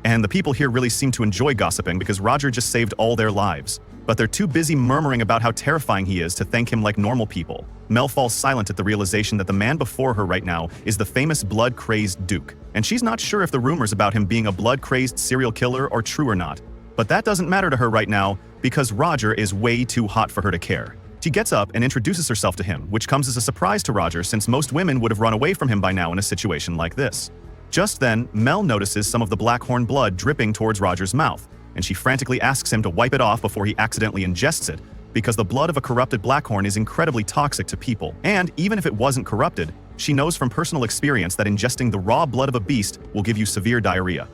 And the people here really seem to enjoy gossiping because Roger just saved all their lives. But they're too busy murmuring about how terrifying he is to thank him like normal people. Mel falls silent at the realization that the man before her right now is the famous blood-crazed Duke. And she's not sure if the rumors about him being a blood-crazed serial killer are true or not. But that doesn't matter to her right now because Roger is way too hot for her to care. She gets up and introduces herself to him, which comes as a surprise to Roger since most women would have run away from him by now in a situation like this. Just then, Mel notices some of the blackhorn blood dripping towards Roger's mouth, and she frantically asks him to wipe it off before he accidentally ingests it, because the blood of a corrupted blackhorn is incredibly toxic to people. And even if it wasn't corrupted, she knows from personal experience that ingesting the raw blood of a beast will give you severe diarrhea.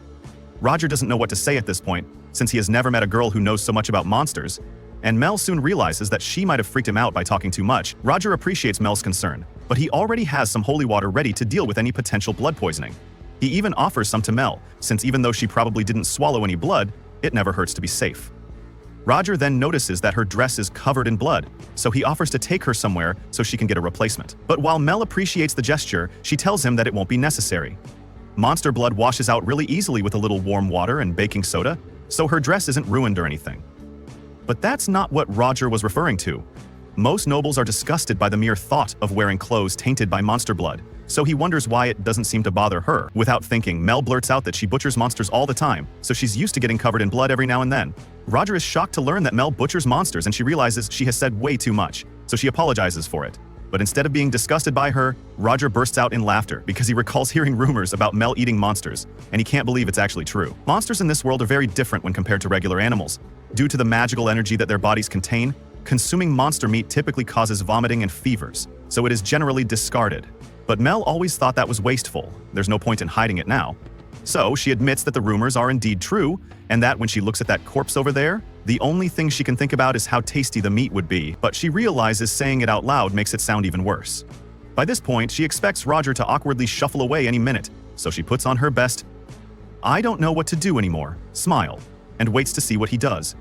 Roger doesn't know what to say at this point, since he has never met a girl who knows so much about monsters, and Mel soon realizes that she might have freaked him out by talking too much. Roger appreciates Mel's concern, but he already has some holy water ready to deal with any potential blood poisoning. He even offers some to Mel, since even though she probably didn't swallow any blood, it never hurts to be safe. Roger then notices that her dress is covered in blood, so he offers to take her somewhere so she can get a replacement. But while Mel appreciates the gesture, she tells him that it won't be necessary. Monster blood washes out really easily with a little warm water and baking soda, so her dress isn't ruined or anything. But that's not what Roger was referring to. Most nobles are disgusted by the mere thought of wearing clothes tainted by monster blood, so he wonders why it doesn't seem to bother her. Without thinking, Mel blurts out that she butchers monsters all the time, so she's used to getting covered in blood every now and then. Roger is shocked to learn that Mel butchers monsters and she realizes she has said way too much, so she apologizes for it. But instead of being disgusted by her, Roger bursts out in laughter because he recalls hearing rumors about Mel eating monsters, and he can't believe it's actually true. Monsters in this world are very different when compared to regular animals. Due to the magical energy that their bodies contain, consuming monster meat typically causes vomiting and fevers, so it is generally discarded. But Mel always thought that was wasteful. There's no point in hiding it now. So she admits that the rumors are indeed true, and that when she looks at that corpse over there, the only thing she can think about is how tasty the meat would be, but she realizes saying it out loud makes it sound even worse. By this point, she expects Roger to awkwardly shuffle away any minute, so she puts on her best "I don't know what to do anymore" smile, and waits to see what he does.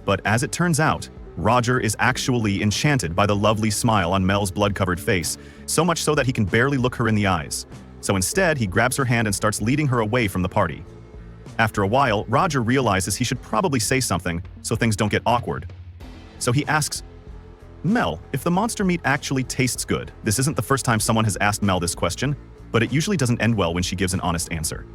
But as it turns out, Roger is actually enchanted by the lovely smile on Mel's blood-covered face, so much so that he can barely look her in the eyes. So instead, he grabs her hand and starts leading her away from the party. After a while, Roger realizes he should probably say something so things don't get awkward. So he asks, "Mel, if the monster meat actually tastes good?" This isn't the first time someone has asked Mel this question, but it usually doesn't end well when she gives an honest answer.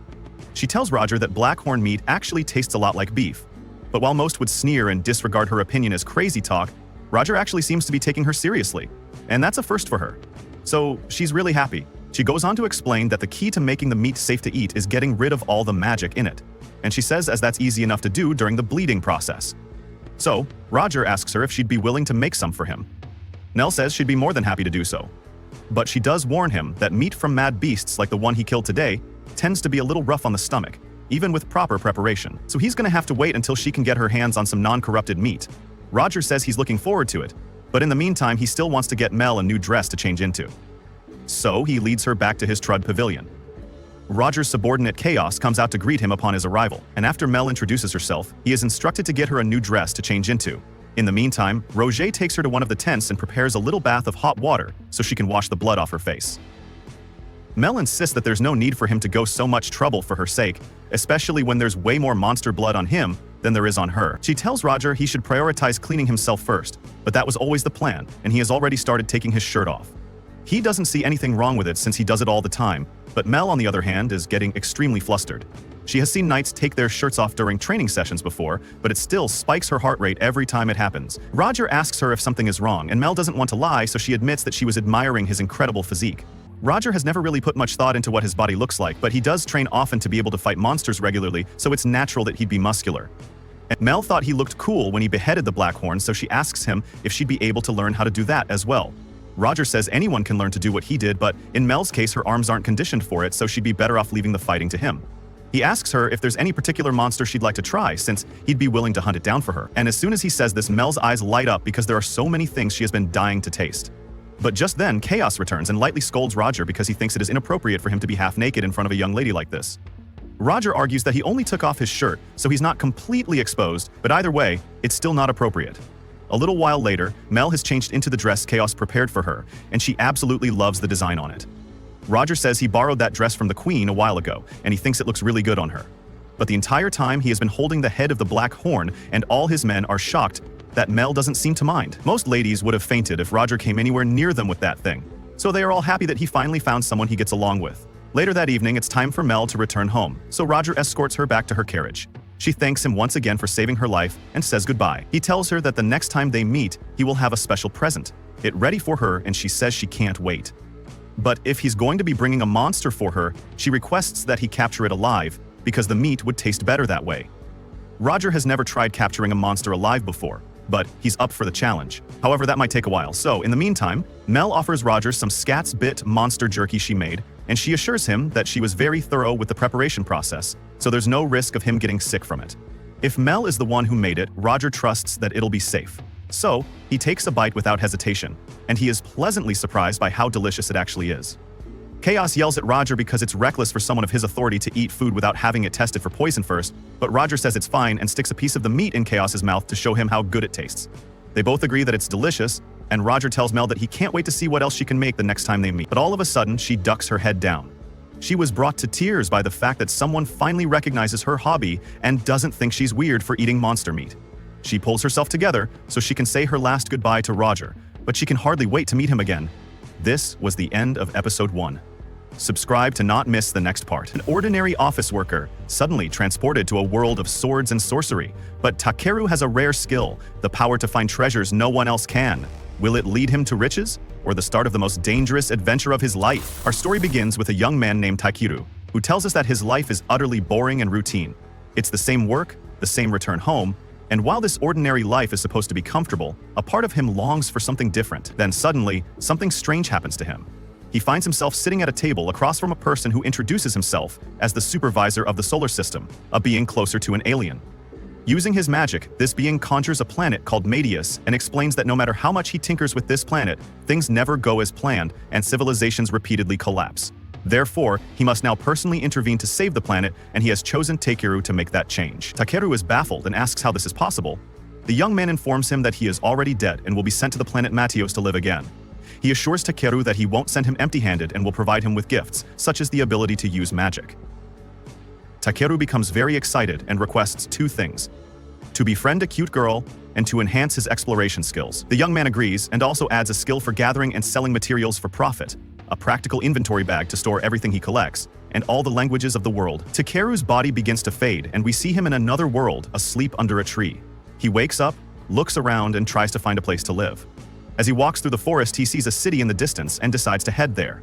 She tells Roger that blackhorn meat actually tastes a lot like beef. But while most would sneer and disregard her opinion as crazy talk, Roger actually seems to be taking her seriously. And that's a first for her. So she's really happy. She goes on to explain that the key to making the meat safe to eat is getting rid of all the magic in it. And she says as that's easy enough to do during the bleeding process. So Roger asks her if she'd be willing to make some for him. Nell says she'd be more than happy to do so. But she does warn him that meat from mad beasts like the one he killed today tends to be a little rough on the stomach, even with proper preparation. So he's gonna have to wait until she can get her hands on some non-corrupted meat. Roger says he's looking forward to it, but in the meantime he still wants to get Mel a new dress to change into. So he leads her back to his Trud pavilion. Roger's subordinate Chaos comes out to greet him upon his arrival, and after Mel introduces herself, he is instructed to get her a new dress to change into. In the meantime, Roger takes her to one of the tents and prepares a little bath of hot water so she can wash the blood off her face. Mel insists that there's no need for him to go so much trouble for her sake, especially when there's way more monster blood on him than there is on her. She tells Roger he should prioritize cleaning himself first, but that was always the plan, and he has already started taking his shirt off. He doesn't see anything wrong with it since he does it all the time, but Mel, on the other hand, is getting extremely flustered. She has seen knights take their shirts off during training sessions before, but it still spikes her heart rate every time it happens. Roger asks her if something is wrong, and Mel doesn't want to lie, so she admits that she was admiring his incredible physique. Roger has never really put much thought into what his body looks like, but he does train often to be able to fight monsters regularly, so it's natural that he'd be muscular. And Mel thought he looked cool when he beheaded the Blackhorn, so she asks him if she'd be able to learn how to do that as well. Roger says anyone can learn to do what he did, but in Mel's case her arms aren't conditioned for it, so she'd be better off leaving the fighting to him. He asks her if there's any particular monster she'd like to try, since he'd be willing to hunt it down for her. And as soon as he says this, Mel's eyes light up because there are so many things she has been dying to taste. But just then, Chaos returns and lightly scolds Roger because he thinks it is inappropriate for him to be half naked in front of a young lady like this. Roger argues that he only took off his shirt, so he's not completely exposed, but either way, it's still not appropriate. A little while later, Mel has changed into the dress Chaos prepared for her, and she absolutely loves the design on it. Roger says he borrowed that dress from the Queen a while ago, and he thinks it looks really good on her. But the entire time he has been holding the head of the Black Horn, and all his men are shocked that Mel doesn't seem to mind. Most ladies would have fainted if Roger came anywhere near them with that thing, so they are all happy that he finally found someone he gets along with. Later that evening, it's time for Mel to return home, so Roger escorts her back to her carriage. She thanks him once again for saving her life and says goodbye. He tells her that the next time they meet, he will have a special present. It ready for her, and she says she can't wait. But if he's going to be bringing a monster for her, she requests that he capture it alive, because the meat would taste better that way. Roger has never tried capturing a monster alive before, but he's up for the challenge. However, that might take a while, so in the meantime, Mel offers Roger some Scat's Bit monster jerky she made, and she assures him that she was very thorough with the preparation process, so there's no risk of him getting sick from it. If Mel is the one who made it, Roger trusts that it'll be safe. So, he takes a bite without hesitation, and he is pleasantly surprised by how delicious it actually is. Chaos yells at Roger because it's reckless for someone of his authority to eat food without having it tested for poison first, but Roger says it's fine and sticks a piece of the meat in Chaos's mouth to show him how good it tastes. They both agree that it's delicious, and Roger tells Mel that he can't wait to see what else she can make the next time they meet. But all of a sudden, she ducks her head down. She was brought to tears by the fact that someone finally recognizes her hobby and doesn't think she's weird for eating monster meat. She pulls herself together so she can say her last goodbye to Roger, but she can hardly wait to meet him again. This was the end of episode 1. Subscribe to not miss the next part. An ordinary office worker, suddenly transported to a world of swords and sorcery, but Takeru has a rare skill, the power to find treasures no one else can. Will it lead him to riches, or the start of the most dangerous adventure of his life? Our story begins with a young man named Takeru, who tells us that his life is utterly boring and routine. It's the same work, the same return home, and while this ordinary life is supposed to be comfortable, a part of him longs for something different. Then suddenly, something strange happens to him. He finds himself sitting at a table across from a person who introduces himself as the supervisor of the solar system, a being closer to an alien. Using his magic, this being conjures a planet called Medius and explains that no matter how much he tinkers with this planet, things never go as planned and civilizations repeatedly collapse. Therefore, he must now personally intervene to save the planet, and he has chosen Takeru to make that change. Takeru is baffled and asks how this is possible. The young man informs him that he is already dead and will be sent to the planet Matios to live again. He assures Takeru that he won't send him empty-handed and will provide him with gifts, such as the ability to use magic. Takeru becomes very excited and requests 2 things: to befriend a cute girl and to enhance his exploration skills. The young man agrees and also adds a skill for gathering and selling materials for profit, a practical inventory bag to store everything he collects, and all the languages of the world. Takeru's body begins to fade, and we see him in another world, asleep under a tree. He wakes up, looks around, and tries to find a place to live. As he walks through the forest, he sees a city in the distance and decides to head there.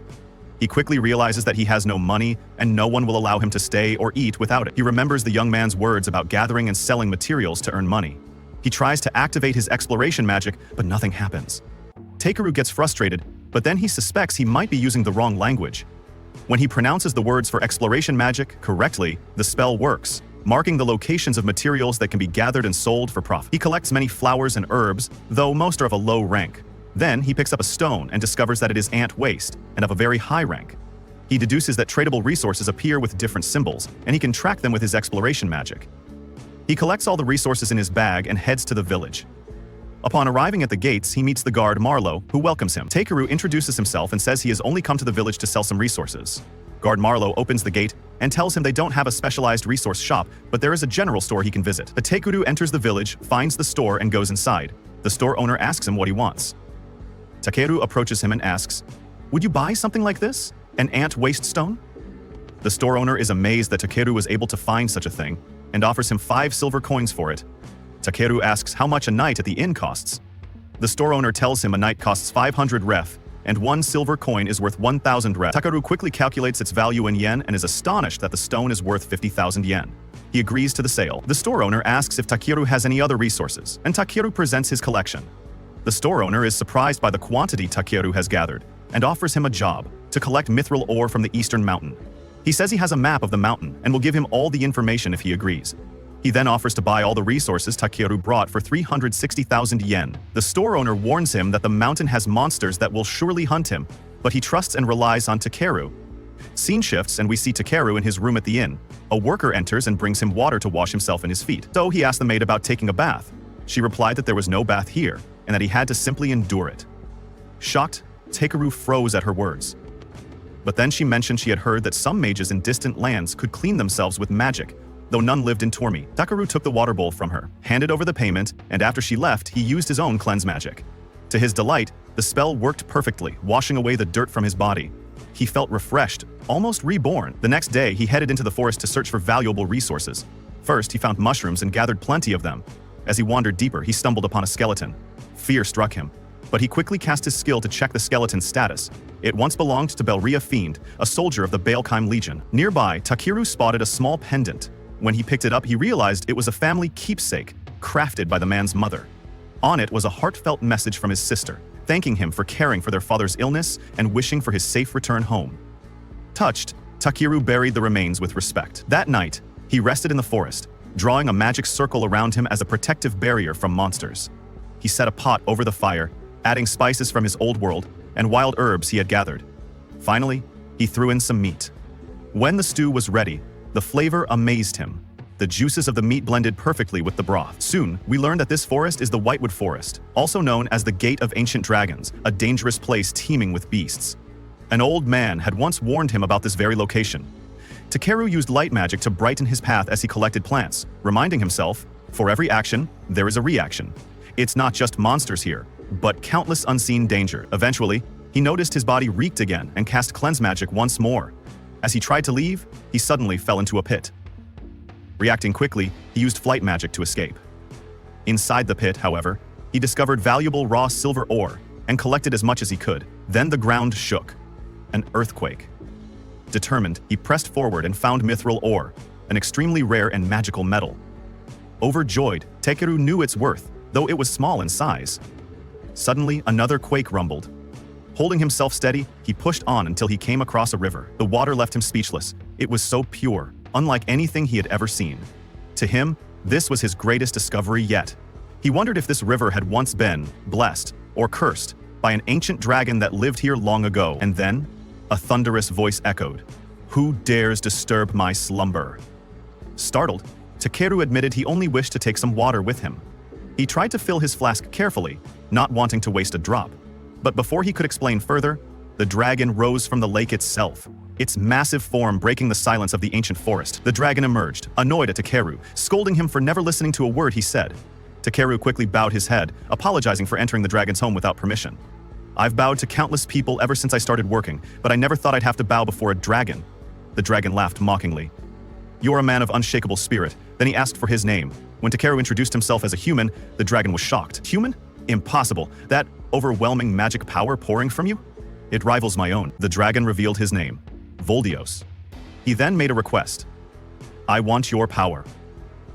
He quickly realizes that he has no money, and no one will allow him to stay or eat without it. He remembers the young man's words about gathering and selling materials to earn money. He tries to activate his exploration magic, but nothing happens. Takeru gets frustrated, but then he suspects he might be using the wrong language. When he pronounces the words for exploration magic correctly, the spell works, marking the locations of materials that can be gathered and sold for profit. He collects many flowers and herbs, though most are of a low rank. Then he picks up a stone and discovers that it is ant waste, and of a very high rank. He deduces that tradable resources appear with different symbols, and he can track them with his exploration magic. He collects all the resources in his bag and heads to the village. Upon arriving at the gates, he meets the guard Marlowe, who welcomes him. Takeru introduces himself and says he has only come to the village to sell some resources. Guard Marlowe opens the gate and tells him they don't have a specialized resource shop, but there is a general store he can visit. The Takeru enters the village, finds the store, and goes inside. The store owner asks him what he wants. Takeru approaches him and asks, Would you buy something like this? An ant waste stone? The store owner is amazed that Takeru was able to find such a thing and offers him 5 silver coins for it. Takeru asks how much a night at the inn costs. The store owner tells him a night costs 500 ref, and 1 silver coin is worth 1,000 ref. Takeru quickly calculates its value in yen and is astonished that the stone is worth 50,000 yen. He agrees to the sale. The store owner asks if Takeru has any other resources, and Takeru presents his collection. The store owner is surprised by the quantity Takeru has gathered and offers him a job to collect mithril ore from the eastern mountain. He says he has a map of the mountain and will give him all the information if he agrees. He then offers to buy all the resources Takeru brought for 360,000 yen. The store owner warns him that the mountain has monsters that will surely hunt him, but he trusts and relies on Takeru. Scene shifts and we see Takeru in his room at the inn. A worker enters and brings him water to wash himself and his feet. So he asks the maid about taking a bath. She replied that there was no bath here and that he had to simply endure it. Shocked, Takeru froze at her words. But then she mentioned she had heard that some mages in distant lands could clean themselves with magic, though none lived in Tormi. Takeru took the water bowl from her, handed over the payment, and after she left, he used his own cleanse magic. To his delight, the spell worked perfectly, washing away the dirt from his body. He felt refreshed, almost reborn. The next day, he headed into the forest to search for valuable resources. First, he found mushrooms and gathered plenty of them. As he wandered deeper, he stumbled upon a skeleton. Fear struck him, but he quickly cast his skill to check the skeleton's status. It once belonged to Belria Fiend, a soldier of the Baelkheim Legion. Nearby, Takeru spotted a small pendant. When he picked it up, he realized it was a family keepsake, crafted by the man's mother. On it was a heartfelt message from his sister, thanking him for caring for their father's illness and wishing for his safe return home. Touched, Takeru buried the remains with respect. That night, he rested in the forest, drawing a magic circle around him as a protective barrier from monsters. He set a pot over the fire, adding spices from his old world and wild herbs he had gathered. Finally, he threw in some meat. When the stew was ready, the flavor amazed him. The juices of the meat blended perfectly with the broth. Soon, we learned that this forest is the Whitewood Forest, also known as the Gate of Ancient Dragons, a dangerous place teeming with beasts. An old man had once warned him about this very location. Takeru used light magic to brighten his path as he collected plants, reminding himself, for every action, there is a reaction. It's not just monsters here, but countless unseen danger. Eventually, he noticed his body reeked again and cast cleanse magic once more. As he tried to leave, he suddenly fell into a pit. Reacting quickly, he used flight magic to escape. Inside the pit, however, he discovered valuable raw silver ore and collected as much as he could. Then the ground shook. An earthquake. Determined, he pressed forward and found mithril ore, an extremely rare and magical metal. Overjoyed, Takeru knew its worth, though it was small in size. Suddenly, another quake rumbled. Holding himself steady, he pushed on until he came across a river. The water left him speechless. It was so pure, unlike anything he had ever seen. To him, this was his greatest discovery yet. He wondered if this river had once been blessed or cursed by an ancient dragon that lived here long ago. And then, a thunderous voice echoed, "Who dares disturb my slumber?" Startled, Takeru admitted he only wished to take some water with him. He tried to fill his flask carefully, not wanting to waste a drop. But before he could explain further, the dragon rose from the lake itself, its massive form breaking the silence of the ancient forest. The dragon emerged, annoyed at Takeru, scolding him for never listening to a word he said. Takeru quickly bowed his head, apologizing for entering the dragon's home without permission. "I've bowed to countless people ever since I started working, but I never thought I'd have to bow before a dragon." The dragon laughed mockingly. "You're a man of unshakable spirit." Then he asked for his name. When Takeru introduced himself as a human, the dragon was shocked. "Human? Impossible. That overwhelming magic power pouring from you? It rivals my own." The dragon revealed his name, Voldios. He then made a request. "I want your power.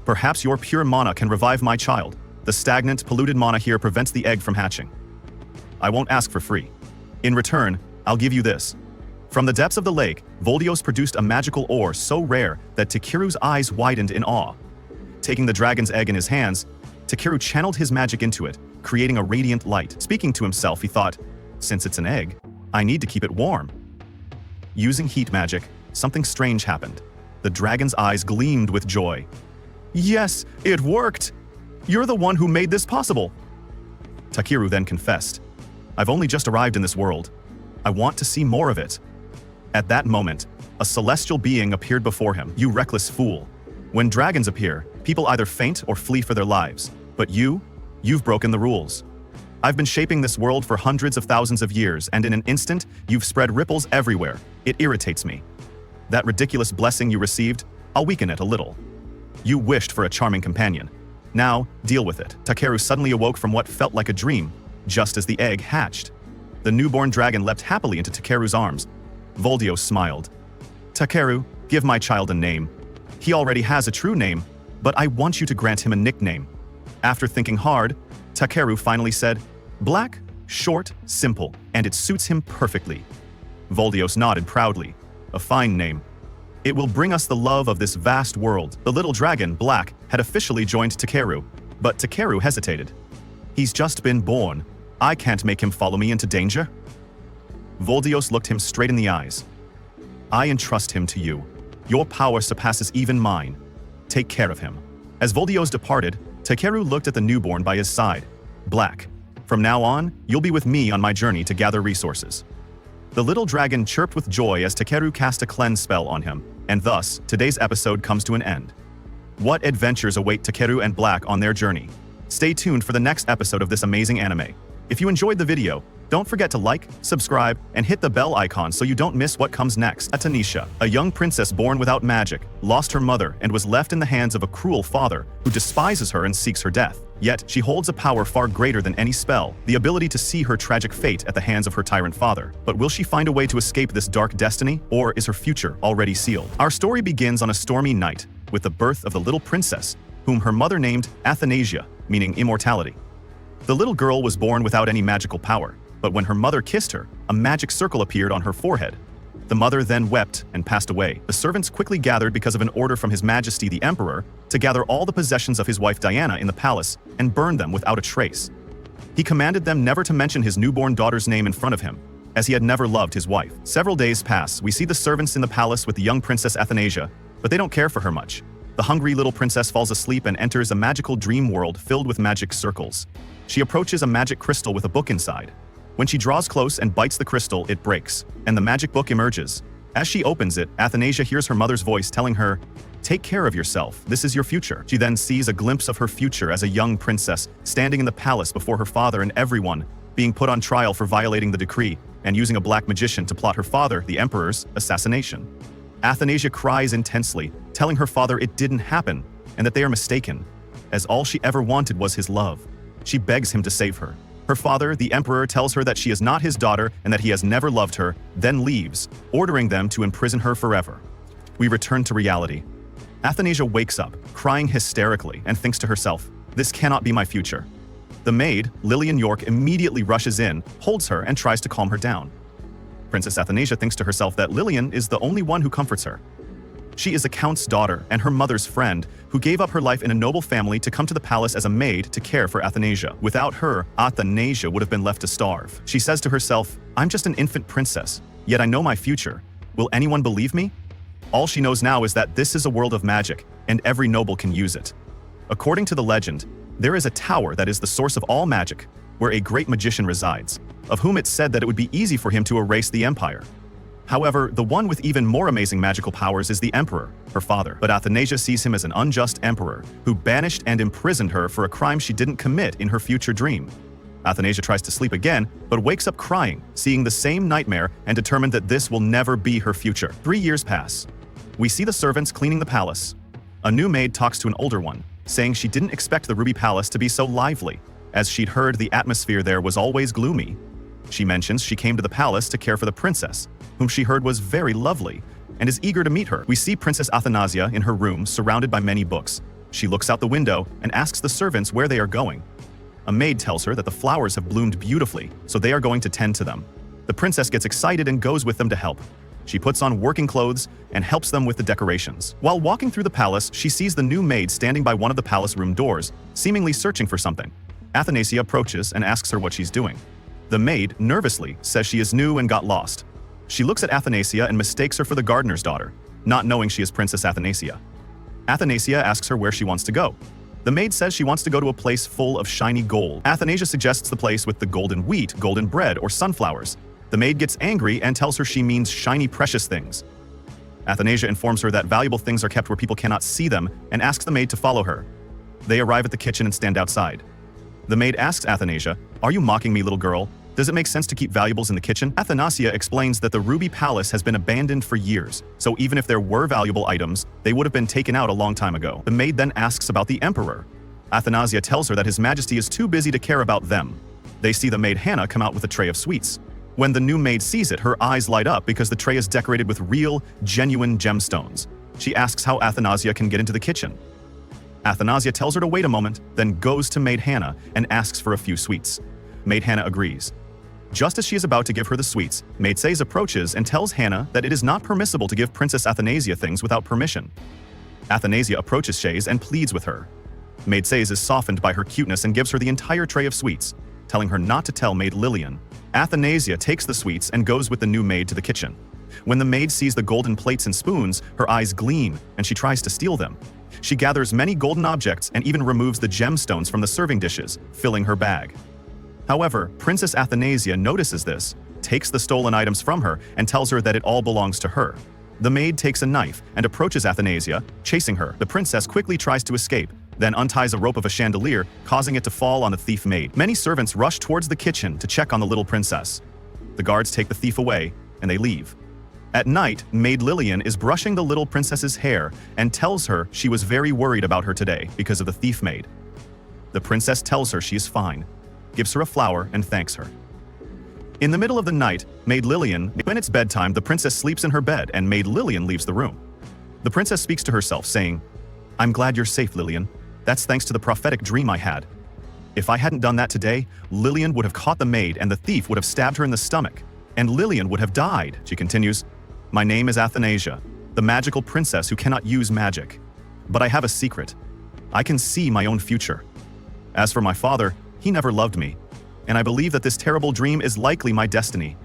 Perhaps your pure mana can revive my child. The stagnant, polluted mana here prevents the egg from hatching. I won't ask for free. In return, I'll give you this." From the depths of the lake, Voldios produced a magical ore so rare that Takeru's eyes widened in awe. Taking the dragon's egg in his hands, Takeru channeled his magic into it, creating a radiant light. Speaking to himself, he thought, "Since it's an egg, I need to keep it warm." Using heat magic, something strange happened. The dragon's eyes gleamed with joy. "Yes, it worked! You're the one who made this possible." Takeru then confessed, "I've only just arrived in this world. I want to see more of it." At that moment, a celestial being appeared before him. "You reckless fool. When dragons appear, people either faint or flee for their lives. But you've broken the rules. I've been shaping this world for hundreds of thousands of years, and in an instant, you've spread ripples everywhere. It irritates me. That ridiculous blessing you received, I'll weaken it a little. You wished for a charming companion. Now, deal with it. Takeru suddenly awoke from what felt like a dream, just as the egg hatched. The newborn dragon leapt happily into Takeru's arms. Voldios smiled. Takeru, give my child a name. He already has a true name, but I want you to grant him a nickname. After thinking hard, Takeru finally said, Black, short, simple, and it suits him perfectly. Voldios nodded proudly. A fine name. It will bring us the love of this vast world. The little dragon, Black, had officially joined Takeru, but Takeru hesitated. He's just been born. I can't make him follow me into danger. Voldios looked him straight in the eyes. I entrust him to you. Your power surpasses even mine. Take care of him. As Voldios departed, Takeru looked at the newborn by his side. Black, from now on, you'll be with me on my journey to gather resources. The little dragon chirped with joy as Takeru cast a cleanse spell on him, and thus, today's episode comes to an end. What adventures await Takeru and Black on their journey? Stay tuned for the next episode of this amazing anime. If you enjoyed the video, don't forget to like, subscribe, and hit the bell icon so you don't miss what comes next. Tanisha, a young princess born without magic, lost her mother and was left in the hands of a cruel father who despises her and seeks her death. Yet, she holds a power far greater than any spell, the ability to see her tragic fate at the hands of her tyrant father. But will she find a way to escape this dark destiny, or is her future already sealed? Our story begins on a stormy night, with the birth of the little princess, whom her mother named Athanasia, meaning immortality. The little girl was born without any magical power, but when her mother kissed her, a magic circle appeared on her forehead. The mother then wept and passed away. The servants quickly gathered because of an order from His Majesty the Emperor to gather all the possessions of his wife Diana in the palace and burn them without a trace. He commanded them never to mention his newborn daughter's name in front of him, as he had never loved his wife. Several days pass. We see the servants in the palace with the young Princess Athanasia, but they don't care for her much. The hungry little princess falls asleep and enters a magical dream world filled with magic circles. She approaches a magic crystal with a book inside. When she draws close and bites the crystal, it breaks, and the magic book emerges. As she opens it, Athanasia hears her mother's voice telling her, "Take care of yourself, this is your future." She then sees a glimpse of her future as a young princess, standing in the palace before her father and everyone, being put on trial for violating the decree and using a black magician to plot her father, the emperor's, assassination. Athanasia cries intensely, telling her father it didn't happen and that they are mistaken, as all she ever wanted was his love. She begs him to save her. Her father, the emperor, tells her that she is not his daughter and that he has never loved her, then leaves, ordering them to imprison her forever. We return to reality. Athanasia wakes up, crying hysterically, and thinks to herself, "This cannot be my future." The maid, Lillian York, immediately rushes in, holds her, and tries to calm her down. Princess Athanasia thinks to herself that Lillian is the only one who comforts her. She is a count's daughter and her mother's friend, who gave up her life in a noble family to come to the palace as a maid to care for Athanasia. Without her, Athanasia would have been left to starve. She says to herself, "I'm just an infant princess, yet I know my future. Will anyone believe me?" All she knows now is that this is a world of magic, and every noble can use it. According to the legend, there is a tower that is the source of all magic, where a great magician resides, of whom it's said that it would be easy for him to erase the empire. However, the one with even more amazing magical powers is the emperor, her father. But Athanasia sees him as an unjust emperor who banished and imprisoned her for a crime she didn't commit in her future dream. Athanasia tries to sleep again, but wakes up crying, seeing the same nightmare and determined that this will never be her future. 3 years pass. We see the servants cleaning the palace. A new maid talks to an older one, saying she didn't expect the Ruby Palace to be so lively, as she'd heard the atmosphere there was always gloomy. She mentions she came to the palace to care for the princess, whom she heard was very lovely, and is eager to meet her. We see Princess Athanasia in her room, surrounded by many books. She looks out the window and asks the servants where they are going. A maid tells her that the flowers have bloomed beautifully, so they are going to tend to them. The princess gets excited and goes with them to help. She puts on working clothes and helps them with the decorations. While walking through the palace, she sees the new maid standing by one of the palace room doors, seemingly searching for something. Athanasia approaches and asks her what she's doing. The maid, nervously, says she is new and got lost. She looks at Athanasia and mistakes her for the gardener's daughter, not knowing she is Princess Athanasia. Athanasia asks her where she wants to go. The maid says she wants to go to a place full of shiny gold. Athanasia suggests the place with the golden wheat, golden bread, or sunflowers. The maid gets angry and tells her she means shiny precious things. Athanasia informs her that valuable things are kept where people cannot see them and asks the maid to follow her. They arrive at the kitchen and stand outside. The maid asks Athanasia, "Are you mocking me, little girl? Does it make sense to keep valuables in the kitchen?" Athanasia explains that the Ruby Palace has been abandoned for years, so even if there were valuable items, they would have been taken out a long time ago. The maid then asks about the Emperor. Athanasia tells her that His Majesty is too busy to care about them. They see the maid Hannah come out with a tray of sweets. When the new maid sees it, her eyes light up because the tray is decorated with real, genuine gemstones. She asks how Athanasia can get into the kitchen. Athanasia tells her to wait a moment, then goes to maid Hannah and asks for a few sweets. Maid Hannah agrees. Just as she is about to give her the sweets, maid Sais approaches and tells Hannah that it is not permissible to give Princess Athanasia things without permission. Athanasia approaches Sais and pleads with her. Maid Sais is softened by her cuteness and gives her the entire tray of sweets, telling her not to tell maid Lillian. Athanasia takes the sweets and goes with the new maid to the kitchen. When the maid sees the golden plates and spoons, her eyes gleam and she tries to steal them. She gathers many golden objects and even removes the gemstones from the serving dishes, filling her bag. However, Princess Athanasia notices this, takes the stolen items from her, and tells her that it all belongs to her. The maid takes a knife and approaches Athanasia, chasing her. The princess quickly tries to escape, then unties a rope of a chandelier, causing it to fall on the thief maid. Many servants rush towards the kitchen to check on the little princess. The guards take the thief away, and they leave. At night, maid Lillian is brushing the little princess's hair and tells her she was very worried about her today because of the thief maid. The princess tells her she is fine, gives her a flower, and thanks her. In the middle of the night, maid Lillian, when it's bedtime, the princess sleeps in her bed and maid Lillian leaves the room. The princess speaks to herself, saying, "I'm glad you're safe, Lillian. That's thanks to the prophetic dream I had. If I hadn't done that today, Lillian would have caught the maid and the thief would have stabbed her in the stomach, and Lillian would have died." She continues, "My name is Athanasia, the magical princess who cannot use magic. But I have a secret. I can see my own future. As for my father, he never loved me, and I believe that this terrible dream is likely my destiny.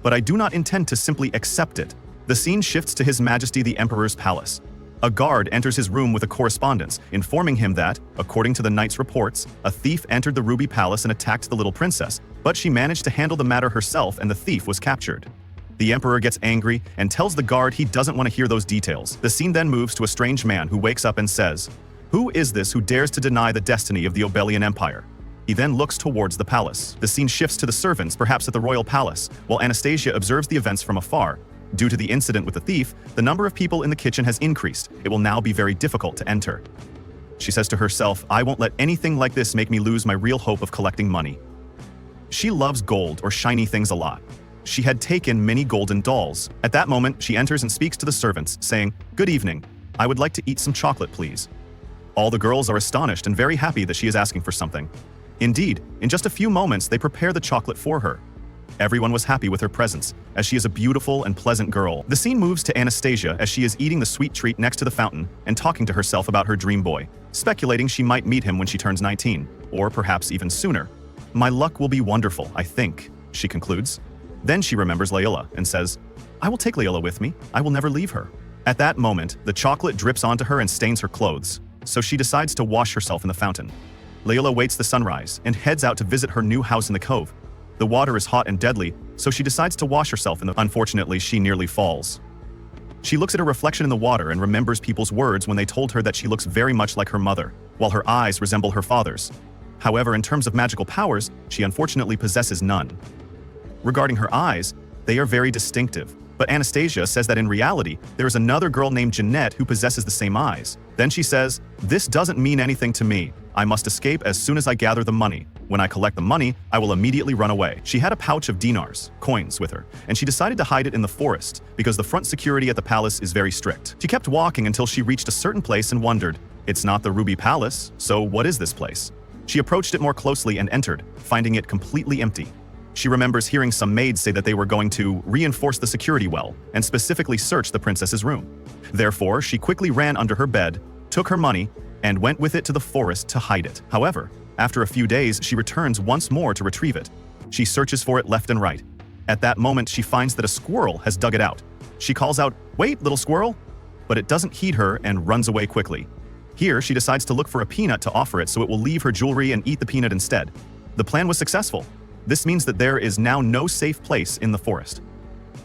But I do not intend to simply accept it." The scene shifts to His Majesty the Emperor's palace. A guard enters his room with a correspondence, informing him that, according to the knight's reports, a thief entered the Ruby Palace and attacked the little princess, but she managed to handle the matter herself and the thief was captured. The Emperor gets angry and tells the guard he doesn't want to hear those details. The scene then moves to a strange man who wakes up and says, "Who is this who dares to deny the destiny of the Obelian Empire?" He then looks towards the palace. The scene shifts to the servants, perhaps at the royal palace, while Anastasia observes the events from afar. Due to the incident with the thief, the number of people in the kitchen has increased. It will now be very difficult to enter. She says to herself, "I won't let anything like this make me lose my real hope of collecting money." She loves gold or shiny things a lot. She had taken many golden dolls. At that moment, she enters and speaks to the servants, saying, "Good evening. I would like to eat some chocolate, please." All the girls are astonished and very happy that she is asking for something. Indeed, in just a few moments, they prepare the chocolate for her. Everyone was happy with her presence, as she is a beautiful and pleasant girl. The scene moves to Anastasia as she is eating the sweet treat next to the fountain and talking to herself about her dream boy, speculating she might meet him when she turns 19, or perhaps even sooner. "My luck will be wonderful, I think," she concludes. Then she remembers Layla and says, "I will take Layla with me. I will never leave her." At that moment, the chocolate drips onto her and stains her clothes, so she decides to wash herself in the fountain. Layla waits the sunrise and heads out to visit her new house in the cove. The water is hot and deadly, so she decides to wash herself in the— Unfortunately, she nearly falls. She looks at her reflection in the water and remembers people's words when they told her that she looks very much like her mother, while her eyes resemble her father's. However, in terms of magical powers, she unfortunately possesses none. Regarding her eyes, they are very distinctive, but Anastasia says that in reality, there is another girl named Jeanette who possesses the same eyes. Then she says, "This doesn't mean anything to me. I must escape as soon as I gather the money. When I collect the money, I will immediately run away." She had a pouch of dinars, coins, with her, and she decided to hide it in the forest because the front security at the palace is very strict. She kept walking until she reached a certain place and wondered, "It's not the Ruby Palace, so what is this place?" She approached it more closely and entered, finding it completely empty. She remembers hearing some maids say that they were going to reinforce the security well and specifically search the princess's room. Therefore, she quickly ran under her bed, took her money, and went with it to the forest to hide it. However, after a few days, she returns once more to retrieve it. She searches for it left and right. At that moment, she finds that a squirrel has dug it out. She calls out, "Wait, little squirrel!" But it doesn't heed her and runs away quickly. Here, she decides to look for a peanut to offer it so it will leave her jewelry and eat the peanut instead. The plan was successful. This means that there is now no safe place in the forest.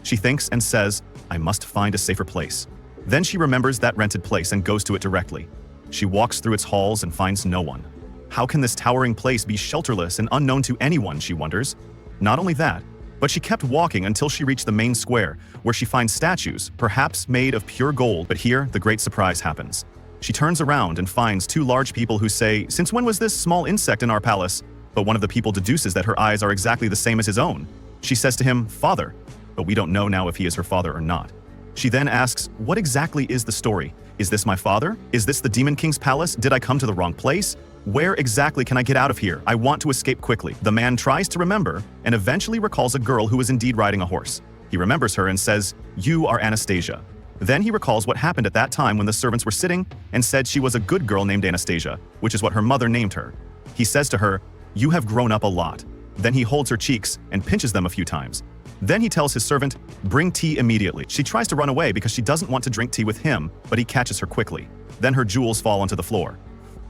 She thinks and says, "I must find a safer place." Then she remembers that rented place and goes to it directly. She walks through its halls and finds no one. How can this towering place be shelterless and unknown to anyone, she wonders. Not only that, but she kept walking until she reached the main square, where she finds statues, perhaps made of pure gold. But here, the great surprise happens. She turns around and finds two large people who say, "Since when was this small insect in our palace?" But one of the people deduces that her eyes are exactly the same as his own. She says to him, "Father," but we don't know now if he is her father or not. She then asks, "What exactly is the story? Is this my father? Is this the Demon King's palace? Did I come to the wrong place? Where exactly can I get out of here? I want to escape quickly." The man tries to remember and eventually recalls a girl who is indeed riding a horse. He remembers her and says, "You are Anastasia." Then he recalls what happened at that time when the servants were sitting and said she was a good girl named Anastasia, which is what her mother named her. He says to her, "You have grown up a lot." Then he holds her cheeks and pinches them a few times. Then he tells his servant, "Bring tea immediately." She tries to run away because she doesn't want to drink tea with him, but he catches her quickly. Then her jewels fall onto the floor.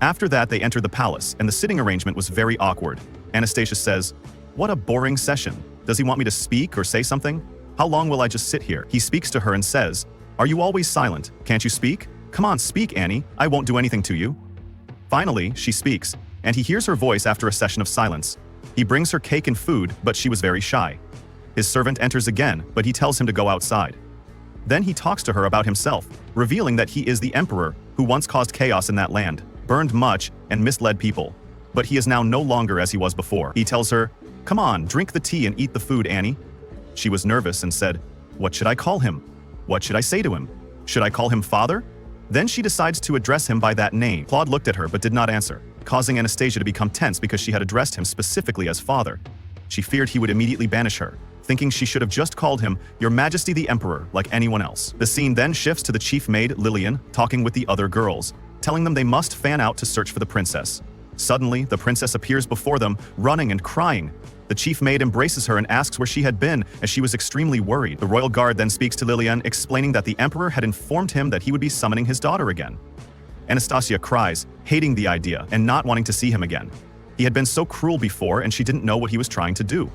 After that, they enter the palace, and the sitting arrangement was very awkward. Anastasia says, "What a boring session. Does he want me to speak or say something? How long will I just sit here?" He speaks to her and says, "Are you always silent? Can't you speak? Come on, speak, Annie. I won't do anything to you." Finally, she speaks, and he hears her voice after a session of silence. He brings her cake and food, but she was very shy. His servant enters again, but he tells him to go outside. Then he talks to her about himself, revealing that he is the emperor who once caused chaos in that land, burned much, and misled people. But he is now no longer as he was before. He tells her, "Come on, drink the tea and eat the food, Annie." She was nervous and said, "What should I call him? What should I say to him? Should I call him father?" Then she decides to address him by that name. Claude looked at her but did not answer, causing Anastasia to become tense because she had addressed him specifically as father. She feared he would immediately banish her, thinking she should have just called him Your Majesty the Emperor like anyone else. The scene then shifts to the chief maid, Lillian, talking with the other girls, telling them they must fan out to search for the princess. Suddenly, the princess appears before them, running and crying. The chief maid embraces her and asks where she had been, as she was extremely worried. The royal guard then speaks to Lillian, explaining that the emperor had informed him that he would be summoning his daughter again. Anastasia cries, hating the idea and not wanting to see him again. He had been so cruel before, and she didn't know what he was trying to do.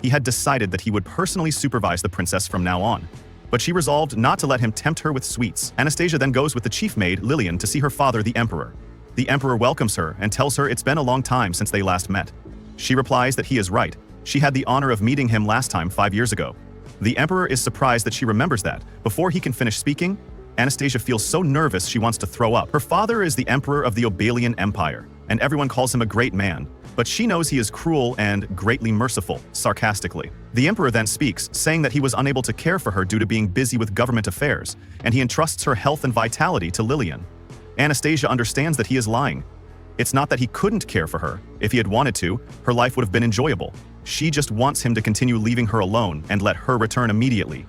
He had decided that he would personally supervise the princess from now on. But she resolved not to let him tempt her with sweets. Anastasia then goes with the chief maid, Lillian, to see her father, the emperor. The emperor welcomes her and tells her it's been a long time since they last met. She replies that he is right. She had the honor of meeting him last time 5 years ago. The emperor is surprised that she remembers that. Before he can finish speaking, Anastasia feels so nervous she wants to throw up. Her father is the emperor of the Obalian Empire, and everyone calls him a great man. But she knows he is cruel and greatly merciful, sarcastically. The emperor then speaks, saying that he was unable to care for her due to being busy with government affairs, and he entrusts her health and vitality to Lillian. Anastasia understands that he is lying. It's not that he couldn't care for her. If he had wanted to, her life would have been enjoyable. She just wants him to continue leaving her alone and let her return immediately.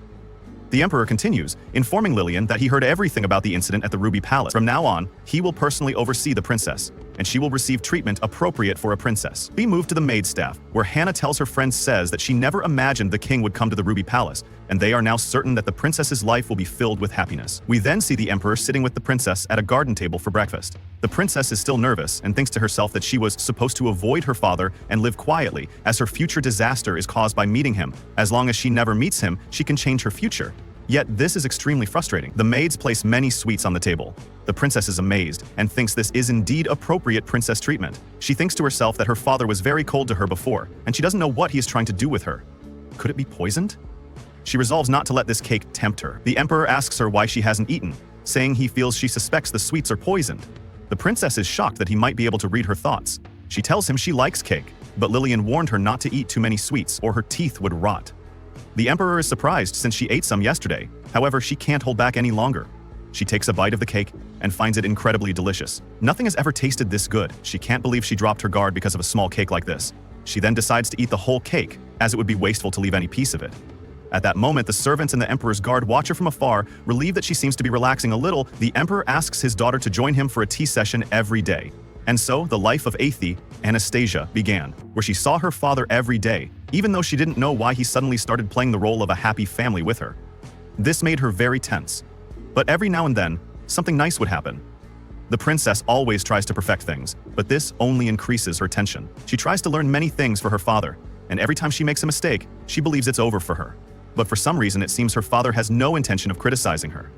The emperor continues, informing Lillian that he heard everything about the incident at the Ruby Palace. From now on, he will personally oversee the princess, and she will receive treatment appropriate for a princess. We move to the maid staff, where Hannah tells her friend says that she never imagined the king would come to the Ruby Palace, and they are now certain that the princess's life will be filled with happiness. We then see the emperor sitting with the princess at a garden table for breakfast. The princess is still nervous and thinks to herself that she was supposed to avoid her father and live quietly, as her future disaster is caused by meeting him. As long as she never meets him, she can change her future. Yet this is extremely frustrating. The maids place many sweets on the table. The princess is amazed and thinks this is indeed appropriate princess treatment. She thinks to herself that her father was very cold to her before, and she doesn't know what he is trying to do with her. Could it be poisoned? She resolves not to let this cake tempt her. The emperor asks her why she hasn't eaten, saying he feels she suspects the sweets are poisoned. The princess is shocked that he might be able to read her thoughts. She tells him she likes cake, but Lillian warned her not to eat too many sweets or her teeth would rot. The emperor is surprised since she ate some yesterday. However, she can't hold back any longer. She takes a bite of the cake and finds it incredibly delicious. Nothing has ever tasted this good. She can't believe she dropped her guard because of a small cake like this. She then decides to eat the whole cake, as it would be wasteful to leave any piece of it. At that moment, the servants and the emperor's guard watch her from afar, relieved that she seems to be relaxing a little. The emperor asks his daughter to join him for a tea session every day. And so, the life of Aethie, Anastasia, began, where she saw her father every day, even though she didn't know why he suddenly started playing the role of a happy family with her. This made her very tense. But every now and then, something nice would happen. The princess always tries to perfect things, but this only increases her tension. She tries to learn many things for her father, and every time she makes a mistake, she believes it's over for her. But for some reason, it seems her father has no intention of criticizing her.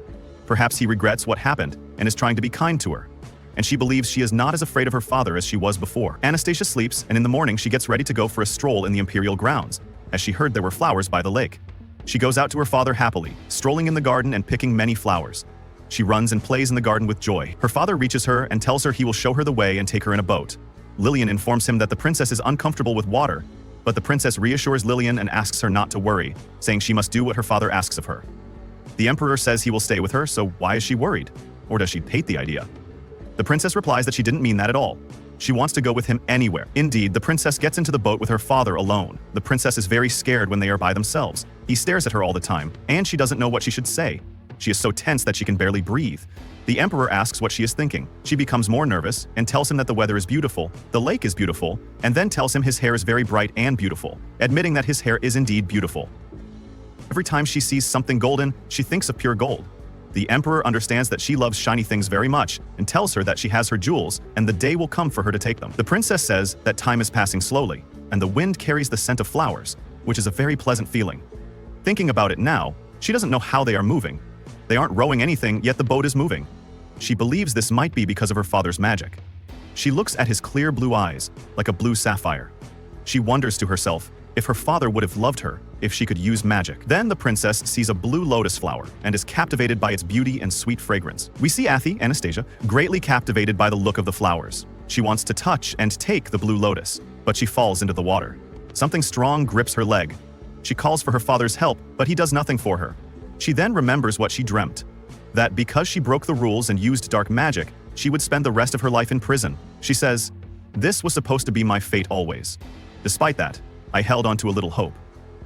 Perhaps he regrets what happened and is trying to be kind to her. and she believes she is not as afraid of her father as she was before. Anastasia sleeps, and in the morning she gets ready to go for a stroll in the imperial grounds, as she heard there were flowers by the lake. She goes out to her father happily, strolling in the garden and picking many flowers. She runs and plays in the garden with joy. Her father reaches her and tells her he will show her the way and take her in a boat. Lillian informs him that the princess is uncomfortable with water, but the princess reassures Lillian and asks her not to worry, saying she must do what her father asks of her. The emperor says he will stay with her, so why is she worried? Or does she hate the idea? The princess replies that she didn't mean that at all. She wants to go with him anywhere. Indeed, the princess gets into the boat with her father alone. The princess is very scared when they are by themselves. He stares at her all the time, and she doesn't know what she should say. She is so tense that she can barely breathe. The emperor asks what she is thinking. She becomes more nervous and tells him that the weather is beautiful, the lake is beautiful, and then tells him his hair is very bright and beautiful, admitting that his hair is indeed beautiful. Every time she sees something golden, she thinks of pure gold. The emperor understands that she loves shiny things very much and tells her that she has her jewels and the day will come for her to take them. The princess says that time is passing slowly and the wind carries the scent of flowers, which is a very pleasant feeling. Thinking about it now, she doesn't know how they are moving. They aren't rowing anything, yet the boat is moving. She believes this might be because of her father's magic. She looks at his clear blue eyes, like a blue sapphire. She wonders to herself if her father would have loved her if she could use magic. Then the princess sees a blue lotus flower and is captivated by its beauty and sweet fragrance. We see Anastasia, greatly captivated by the look of the flowers. She wants to touch and take the blue lotus, but she falls into the water. Something strong grips her leg. She calls for her father's help, but he does nothing for her. She then remembers what she dreamt, that because she broke the rules and used dark magic, she would spend the rest of her life in prison. She says, "This was supposed to be my fate always. Despite that, I held on to a little hope.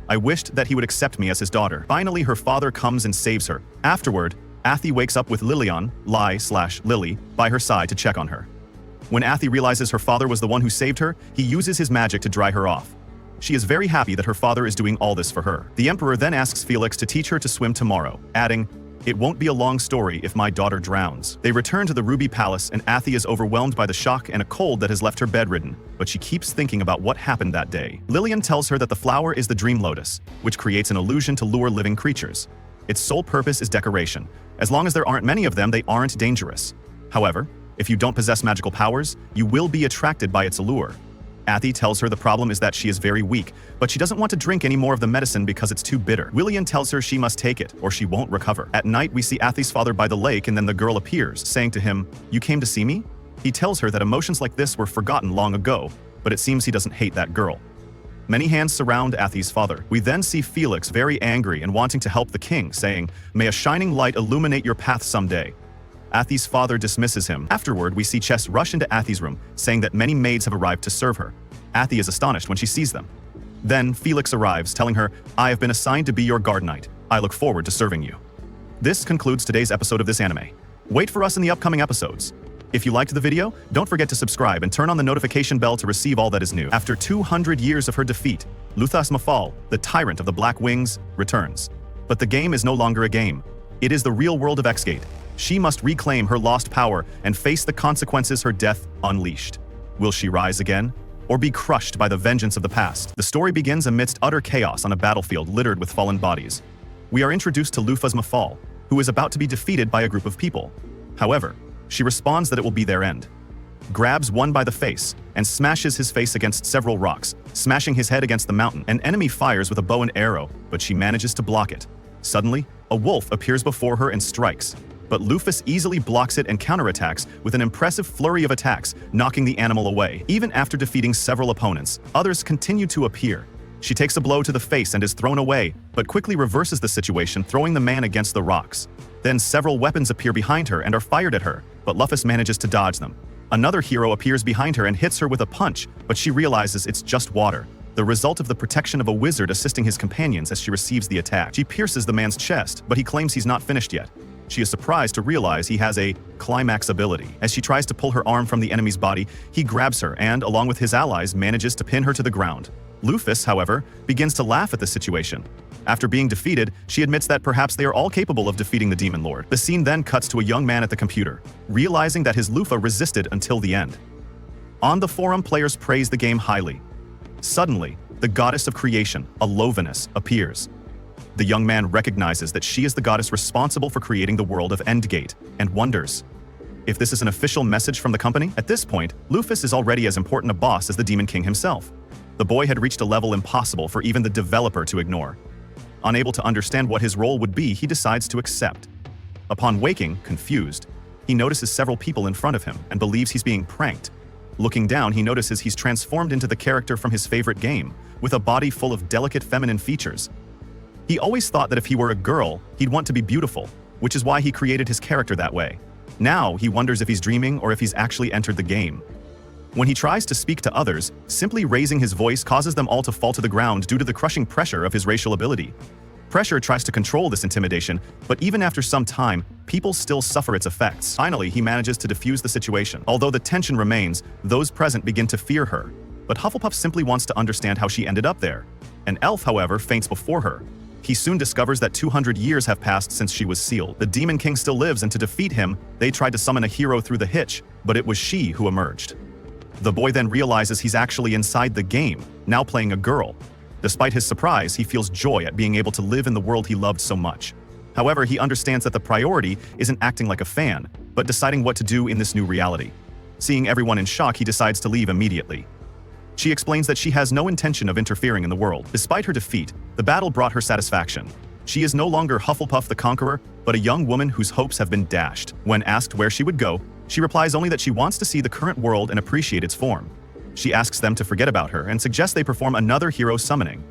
I wished that he would accept me as his daughter." Finally, her father comes and saves her. Afterward, Athi wakes up with Lillian, Lily, by her side to check on her. When Athi realizes her father was the one who saved her, he uses his magic to dry her off. She is very happy that her father is doing all this for her. The emperor then asks Felix to teach her to swim tomorrow, adding, "It won't be a long story if my daughter drowns." They return to the Ruby Palace and Athi is overwhelmed by the shock and a cold that has left her bedridden, but she keeps thinking about what happened that day. Lillian tells her that the flower is the dream lotus, which creates an illusion to lure living creatures. Its sole purpose is decoration. As long as there aren't many of them, they aren't dangerous. However, if you don't possess magical powers, you will be attracted by its allure. Athi tells her the problem is that she is very weak, but she doesn't want to drink any more of the medicine because it's too bitter. Lillian tells her she must take it, or she won't recover. At night, we see Athi's father by the lake and then the girl appears, saying to him, "You came to see me?" He tells her that emotions like this were forgotten long ago, but it seems he doesn't hate that girl. Many hands surround Athi's father. We then see Felix very angry and wanting to help the king, saying, "May a shining light illuminate your path someday." Athi's father dismisses him. Afterward, we see Chess rush into Athi's room, saying that many maids have arrived to serve her. Athi is astonished when she sees them. Then Felix arrives, telling her, "I have been assigned to be your guard knight. I look forward to serving you." This concludes today's episode of this anime. Wait for us in the upcoming episodes. If you liked the video, don't forget to subscribe and turn on the notification bell to receive all that is new. After 200 years of her defeat, Luthas Mafal, the tyrant of the Black Wings, returns. But the game is no longer a game. It is the real world of Xgate. She must reclaim her lost power and face the consequences her death unleashed. Will she rise again, or be crushed by the vengeance of the past? The story begins amidst utter chaos on a battlefield littered with fallen bodies. We are introduced to Luthas Mafal, who is about to be defeated by a group of people. However, she responds that it will be their end. Grabs one by the face and smashes his face against several rocks, smashing his head against the mountain. An enemy fires with a bow and arrow, but she manages to block it. Suddenly, a wolf appears before her and strikes. But Lufus easily blocks it and counterattacks with an impressive flurry of attacks, knocking the animal away. Even after defeating several opponents, others continue to appear. She takes a blow to the face and is thrown away, but quickly reverses the situation, throwing the man against the rocks. Then several weapons appear behind her and are fired at her, but Lufus manages to dodge them. Another hero appears behind her and hits her with a punch, but she realizes it's just water, the result of the protection of a wizard assisting his companions as she receives the attack. She pierces the man's chest, but he claims he's not finished yet. She is surprised to realize he has a climax ability. As she tries to pull her arm from the enemy's body, he grabs her and, along with his allies, manages to pin her to the ground. Lufus, however, begins to laugh at the situation. After being defeated, she admits that perhaps they are all capable of defeating the Demon Lord. The scene then cuts to a young man at the computer, realizing that his Lufa resisted until the end. On the forum, players praise the game highly. Suddenly, the goddess of creation, Alovinus, appears. The young man recognizes that she is the goddess responsible for creating the world of Endgate, and wonders, if this is an official message from the company? At this point, Luffy is already as important a boss as the Demon King himself. The boy had reached a level impossible for even the developer to ignore. Unable to understand what his role would be, he decides to accept. Upon waking, confused, he notices several people in front of him and believes he's being pranked. Looking down, he notices he's transformed into the character from his favorite game, with a body full of delicate feminine features. He always thought that if he were a girl, he'd want to be beautiful, which is why he created his character that way. Now, he wonders if he's dreaming or if he's actually entered the game. When he tries to speak to others, simply raising his voice causes them all to fall to the ground due to the crushing pressure of his racial ability. Pressure tries to control this intimidation, but even after some time, people still suffer its effects. Finally, he manages to defuse the situation. Although the tension remains, those present begin to fear her. But Hufflepuff simply wants to understand how she ended up there. An elf, however, faints before her. He soon discovers that 200 years have passed since she was sealed. The Demon King still lives, and to defeat him, they tried to summon a hero through the hitch, but it was she who emerged. The boy then realizes he's actually inside the game, now playing a girl. Despite his surprise, he feels joy at being able to live in the world he loved so much. However, he understands that the priority isn't acting like a fan, but deciding what to do in this new reality. Seeing everyone in shock, he decides to leave immediately. She explains that she has no intention of interfering in the world. Despite her defeat, the battle brought her satisfaction. She is no longer Hufflepuff the Conqueror, but a young woman whose hopes have been dashed. When asked where she would go, she replies only that she wants to see the current world and appreciate its form. She asks them to forget about her and suggests they perform another hero summoning.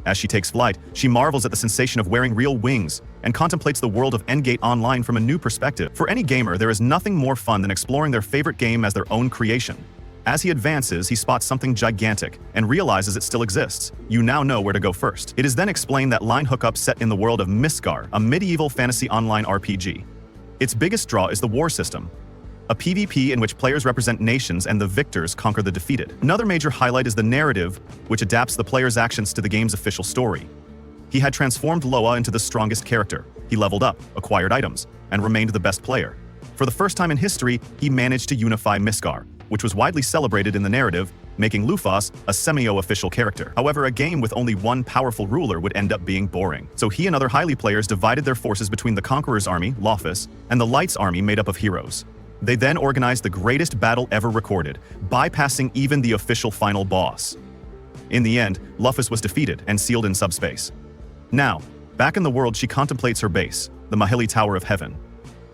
As she takes flight, she marvels at the sensation of wearing real wings and contemplates the world of Endgate Online from a new perspective. For any gamer, there is nothing more fun than exploring their favorite game as their own creation. As he advances, he spots something gigantic and realizes it still exists. You now know where to go first. It is then explained that line hookup set in the world of Mistgar, a medieval fantasy online RPG. Its biggest draw is the war system, a PvP in which players represent nations and the victors conquer the defeated. Another major highlight is the narrative, which adapts the player's actions to the game's official story. He had transformed Loa into the strongest character. He leveled up, acquired items, and remained the best player. For the first time in history, he managed to unify Mistgar, which was widely celebrated in the narrative, making Lufas a semi-official character. However, a game with only one powerful ruler would end up being boring. So he and other highly players divided their forces between the Conqueror's army, Lofus, and the Light's army made up of heroes. They then organized the greatest battle ever recorded, bypassing even the official final boss. In the end, Lofus was defeated and sealed in subspace. Now, back in the world, she contemplates her base, the Mahili Tower of Heaven.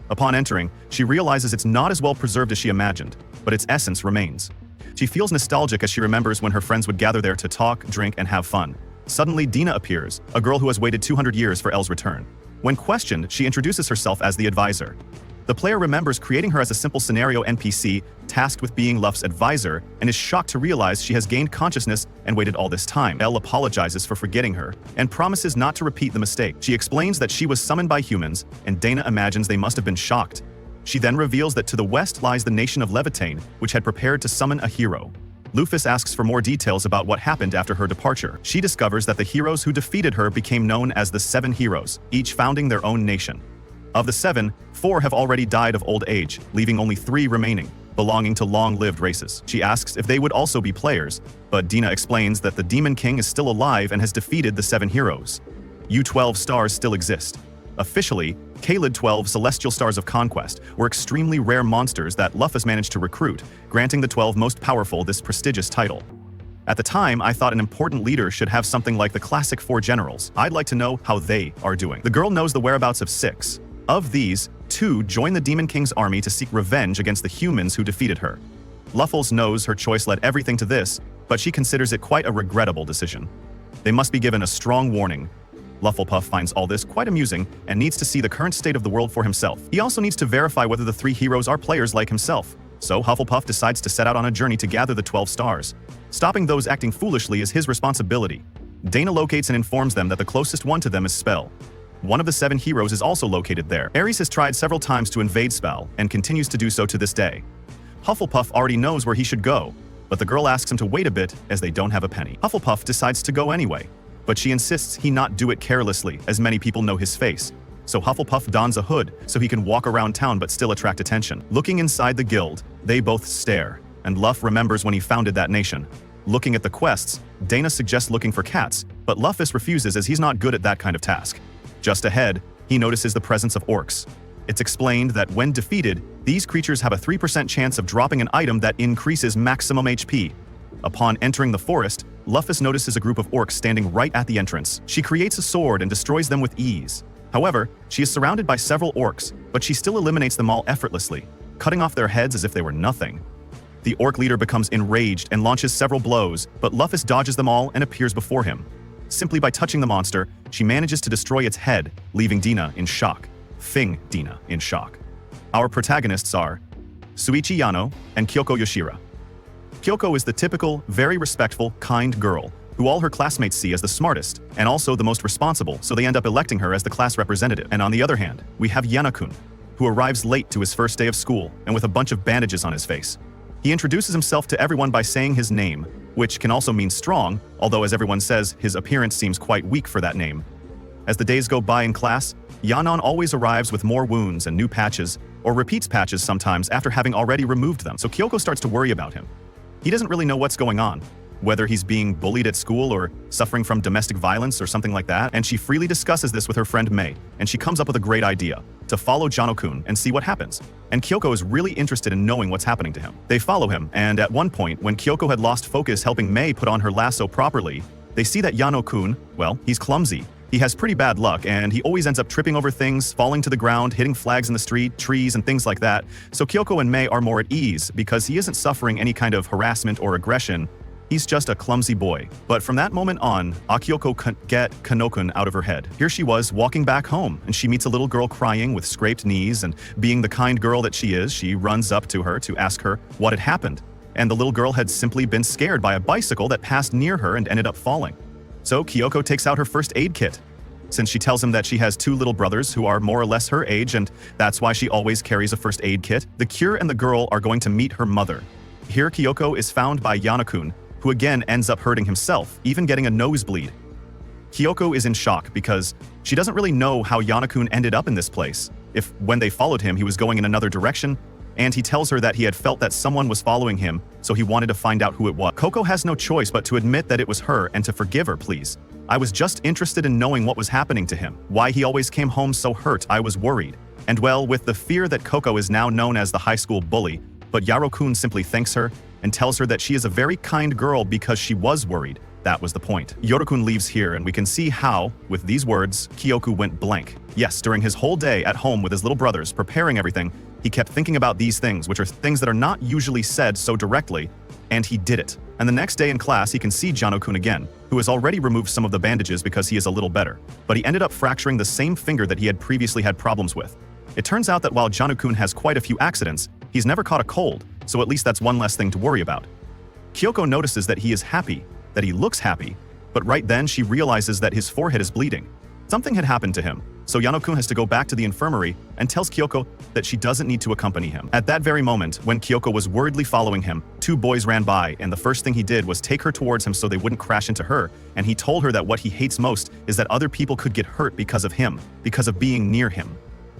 Upon entering, she realizes it's not as well preserved as she imagined, but its essence remains. She feels nostalgic as she remembers when her friends would gather there to talk, drink, and have fun. Suddenly, Dina appears, a girl who has waited 200 years for Elle's return. When questioned, she introduces herself as the advisor. The player remembers creating her as a simple scenario NPC, tasked with being Luff's advisor, and is shocked to realize she has gained consciousness and waited all this time. Elle apologizes for forgetting her, and promises not to repeat the mistake. She explains that she was summoned by humans, and Dana imagines they must have been shocked. She then reveals that to the west lies the nation of Levitane, which had prepared to summon a hero. Lufus asks for more details about what happened after her departure. She discovers that the heroes who defeated her became known as the Seven Heroes, each founding their own nation. Of the seven, 4 have already died of old age, leaving only 3 remaining, belonging to long-lived races. She asks if they would also be players, but Dina explains that the Demon King is still alive and has defeated the 7 heroes. U-12 stars still exist. Officially, Kaled 12 Celestial Stars of Conquest were extremely rare monsters that Lufus managed to recruit, granting the 12 most powerful this prestigious title. At the time, I thought an important leader should have something like the classic 4 generals. I'd like to know how they are doing. The girl knows the whereabouts of 6. Of these, 2 join the Demon King's army to seek revenge against the humans who defeated her. Luffles knows her choice led everything to this, but she considers it quite a regrettable decision. They must be given a strong warning. Lufflepuff finds all this quite amusing and needs to see the current state of the world for himself. He also needs to verify whether the 3 heroes are players like himself, so Hufflepuff decides to set out on a journey to gather the 12 stars. Stopping those acting foolishly is his responsibility. Dana locates and informs them that the closest one to them is Spell. One of the 7 heroes is also located there. Ares has tried several times to invade Spell, and continues to do so to this day. Hufflepuff already knows where he should go, but the girl asks him to wait a bit as they don't have a penny. Hufflepuff decides to go anyway, but she insists he not do it carelessly, as many people know his face. So Hufflepuff dons a hood so he can walk around town but still attract attention. Looking inside the guild, they both stare, and Luff remembers when he founded that nation. Looking at the quests, Dana suggests looking for cats, but Luffus refuses as he's not good at that kind of task. Just ahead, he notices the presence of orcs. It's explained that when defeated, These creatures have a 3% chance of dropping an item that increases maximum HP. Upon entering the forest, Luffus notices a group of orcs standing right at the entrance. She creates a sword and destroys them with ease. However, she is surrounded by several orcs, but she still eliminates them all effortlessly, cutting off their heads as if they were nothing. The orc leader becomes enraged and launches several blows, but Luffus dodges them all and appears before him. Simply by touching the monster, she manages to destroy its head, leaving Dina in shock. Dina in shock. Our protagonists are Shuichi Yano and Kyoko Yoshira. Kyoko is the typical, very respectful, kind girl, who all her classmates see as the smartest, and also the most responsible, so they end up electing her as the class representative. And on the other hand, we have Yano-kun, who arrives late to his first day of school and with a bunch of bandages on his face. He introduces himself to everyone by saying his name, which can also mean strong, although as everyone says, his appearance seems quite weak for that name. As the days go by in class, Yanon always arrives with more wounds and new patches, or repeats patches sometimes after having already removed them, so Kyoko starts to worry about him. He doesn't really know what's going on, whether he's being bullied at school or suffering from domestic violence or something like that, and she freely discusses this with her friend Mei, and she comes up with a great idea, to follow Yano-kun and see what happens. And Kyoko is really interested in knowing what's happening to him. They follow him, and at one point, when Kyoko had lost focus helping Mei put on her lasso properly, they see that Yano-kun, well, he's clumsy. He has pretty bad luck, and he always ends up tripping over things, falling to the ground, hitting flags in the street, trees, and things like that. So Kyoko and Mei are more at ease because he isn't suffering any kind of harassment or aggression. He's just a clumsy boy. But from that moment on, Akuyoko couldn't get Kanokun out of her head. Here she was walking back home, and she meets a little girl crying with scraped knees, and being the kind girl that she is, she runs up to her to ask her what had happened. And the little girl had simply been scared by a bicycle that passed near her and ended up falling. So Kyoko takes out her first aid kit, since she tells him that she has two little brothers who are more or less her age, and that's why she always carries a first aid kit. The cure and the girl are going to meet her mother. Here Kyoko is found by Yano-kun, who again ends up hurting himself, even getting a nosebleed. Kyoko is in shock because she doesn't really know how Yano-kun ended up in this place, if when they followed him he was going in another direction, and he tells her that he had felt that someone was following him, so he wanted to find out who it was. Koko has no choice but to admit that it was her and to forgive her, please. I was just interested in knowing what was happening to him, why he always came home so hurt. I was worried. And well, with the fear that Koko is now known as the high school bully, but Yaro-kun simply thanks her and tells her that she is a very kind girl because she was worried. That was the point. Yoro-kun leaves here, and we can see how, with these words, Kyoku went blank. Yes, during his whole day at home with his little brothers, preparing everything, he kept thinking about these things, which are things that are not usually said so directly, and he did it. And the next day in class, he can see Yano-kun again, who has already removed some of the bandages because he is a little better. But he ended up fracturing the same finger that he had previously had problems with. It turns out that while Yano-kun has quite a few accidents, he's never caught a cold, so at least that's one less thing to worry about. Kyoko notices that he is happy, that he looks happy, but right then she realizes that his forehead is bleeding. Something had happened to him, so Yano-kun has to go back to the infirmary and tells Kyoko that she doesn't need to accompany him. At that very moment, when Kyoko was worriedly following him, two boys ran by, and the first thing he did was take her towards him so they wouldn't crash into her, and he told her that what he hates most is that other people could get hurt because of him, because of being near him.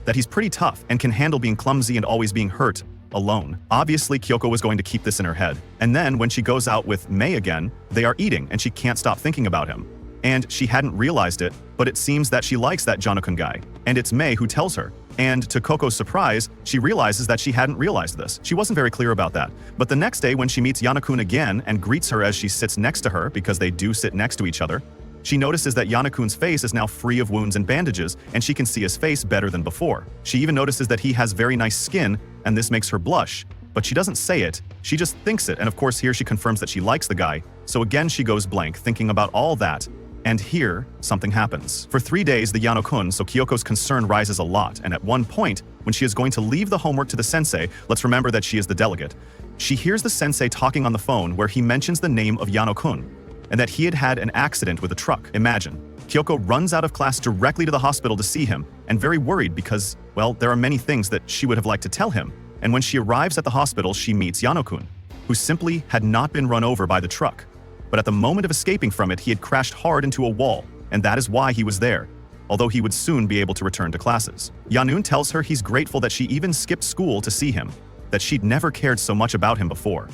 That he's pretty tough and can handle being clumsy and always being hurt alone. Obviously, Kyoko was going to keep this in her head. And then when she goes out with Mei again, they are eating and she can't stop thinking about him. And she hadn't realized it, but it seems that she likes that Yano-kun guy. And it's Mei who tells her. And to Koko's surprise, she realizes that she hadn't realized this. She wasn't very clear about that. But the next day when she meets Yano-kun again and greets her as she sits next to her, because they do sit next to each other, she notices that Yano-kun's face is now free of wounds and bandages, and she can see his face better than before. She even notices that he has very nice skin, and this makes her blush. But she doesn't say it, she just thinks it, and of course here she confirms that she likes the guy. So again she goes blank, thinking about all that. And here, something happens. For 3 days, the Yano-kun, so Kyoko's concern rises a lot, and at one point, when she is going to leave the homework to the sensei, let's remember that she is the delegate, she hears the sensei talking on the phone where he mentions the name of Yano-kun, and that he had had an accident with a truck. Imagine. Kyoko runs out of class directly to the hospital to see him, and very worried because, well, there are many things that she would have liked to tell him. And when she arrives at the hospital, she meets Yano-kun, who simply had not been run over by the truck. But at the moment of escaping from it, he had crashed hard into a wall, and that is why he was there, although he would soon be able to return to classes. Yanun tells her he's grateful that she even skipped school to see him, that she'd never cared so much about him before.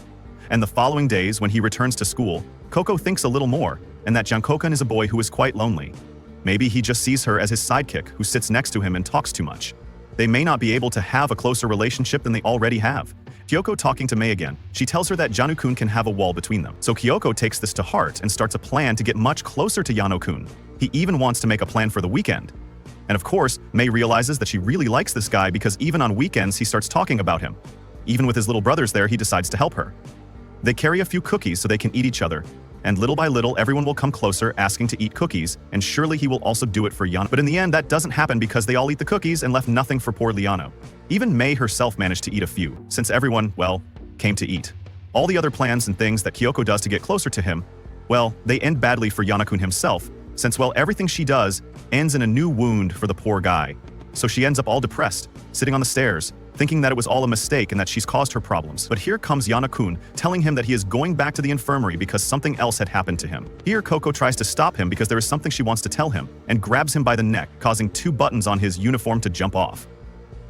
And the following days, when he returns to school, Koko thinks a little more, and that Jankokan is a boy who is quite lonely. Maybe he just sees her as his sidekick who sits next to him and talks too much. they may not be able to have a closer relationship than they already have. Kyoko talking to Mei again. She tells her that Yano-kun can have a wall between them. So Kyoko takes this to heart and starts a plan to get much closer to Yano-kun. He even wants to make a plan for the weekend. And of course, Mei realizes that she really likes this guy because even on weekends he starts talking about him. Even with his little brothers there, he decides to help her. They carry a few cookies so they can eat each other. And little by little, everyone will come closer asking to eat cookies, and surely he will also do it for Yano. But in the end, that doesn't happen because they all eat the cookies and left nothing for poor Liano. Even Mei herself managed to eat a few, since everyone, well, came to eat. All the other plans and things that Kyoko does to get closer to him, well, they end badly for Yano-kun himself, since, well, everything she does ends in a new wound for the poor guy. So she ends up all depressed, sitting on the stairs, thinking that it was all a mistake and that she's caused her problems. But here comes Yano-kun, telling him that he is going back to the infirmary because something else had happened to him. Here, Coco tries to stop him because there is something she wants to tell him, and grabs him by the neck, causing 2 buttons on his uniform to jump off.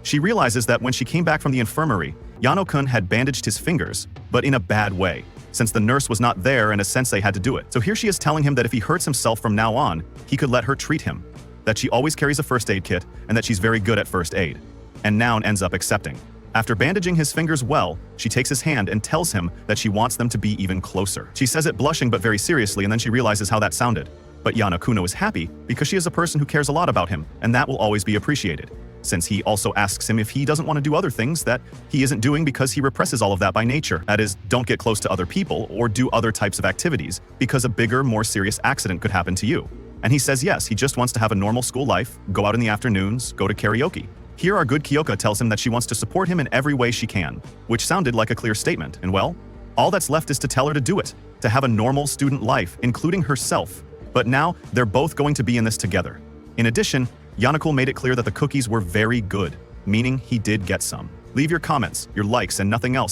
She realizes that when she came back from the infirmary, Yano-kun had bandaged his fingers, but in a bad way, since the nurse was not there and a sensei had to do it. So here she is telling him that if he hurts himself from now on, he could let her treat him, that she always carries a first aid kit, and that she's very good at first aid. And Noun ends up accepting. After bandaging his fingers well, she takes his hand and tells him that she wants them to be even closer. She says it blushing but very seriously, and then she realizes how that sounded. But Yano-kun is happy because she is a person who cares a lot about him, and that will always be appreciated. Since he also asks him if he doesn't want to do other things that he isn't doing because he represses all of that by nature. That is, don't get close to other people or do other types of activities because a bigger, more serious accident could happen to you. And he says yes, he just wants to have a normal school life, go out in the afternoons, go to karaoke. Here our good Kyoko tells him that she wants to support him in every way she can, which sounded like a clear statement, and well, all that's left is to tell her to do it, to have a normal student life, including herself. But now, they're both going to be in this together. In addition, Yano-kun made it clear that the cookies were very good, meaning he did get some. Leave your comments, your likes, and nothing else.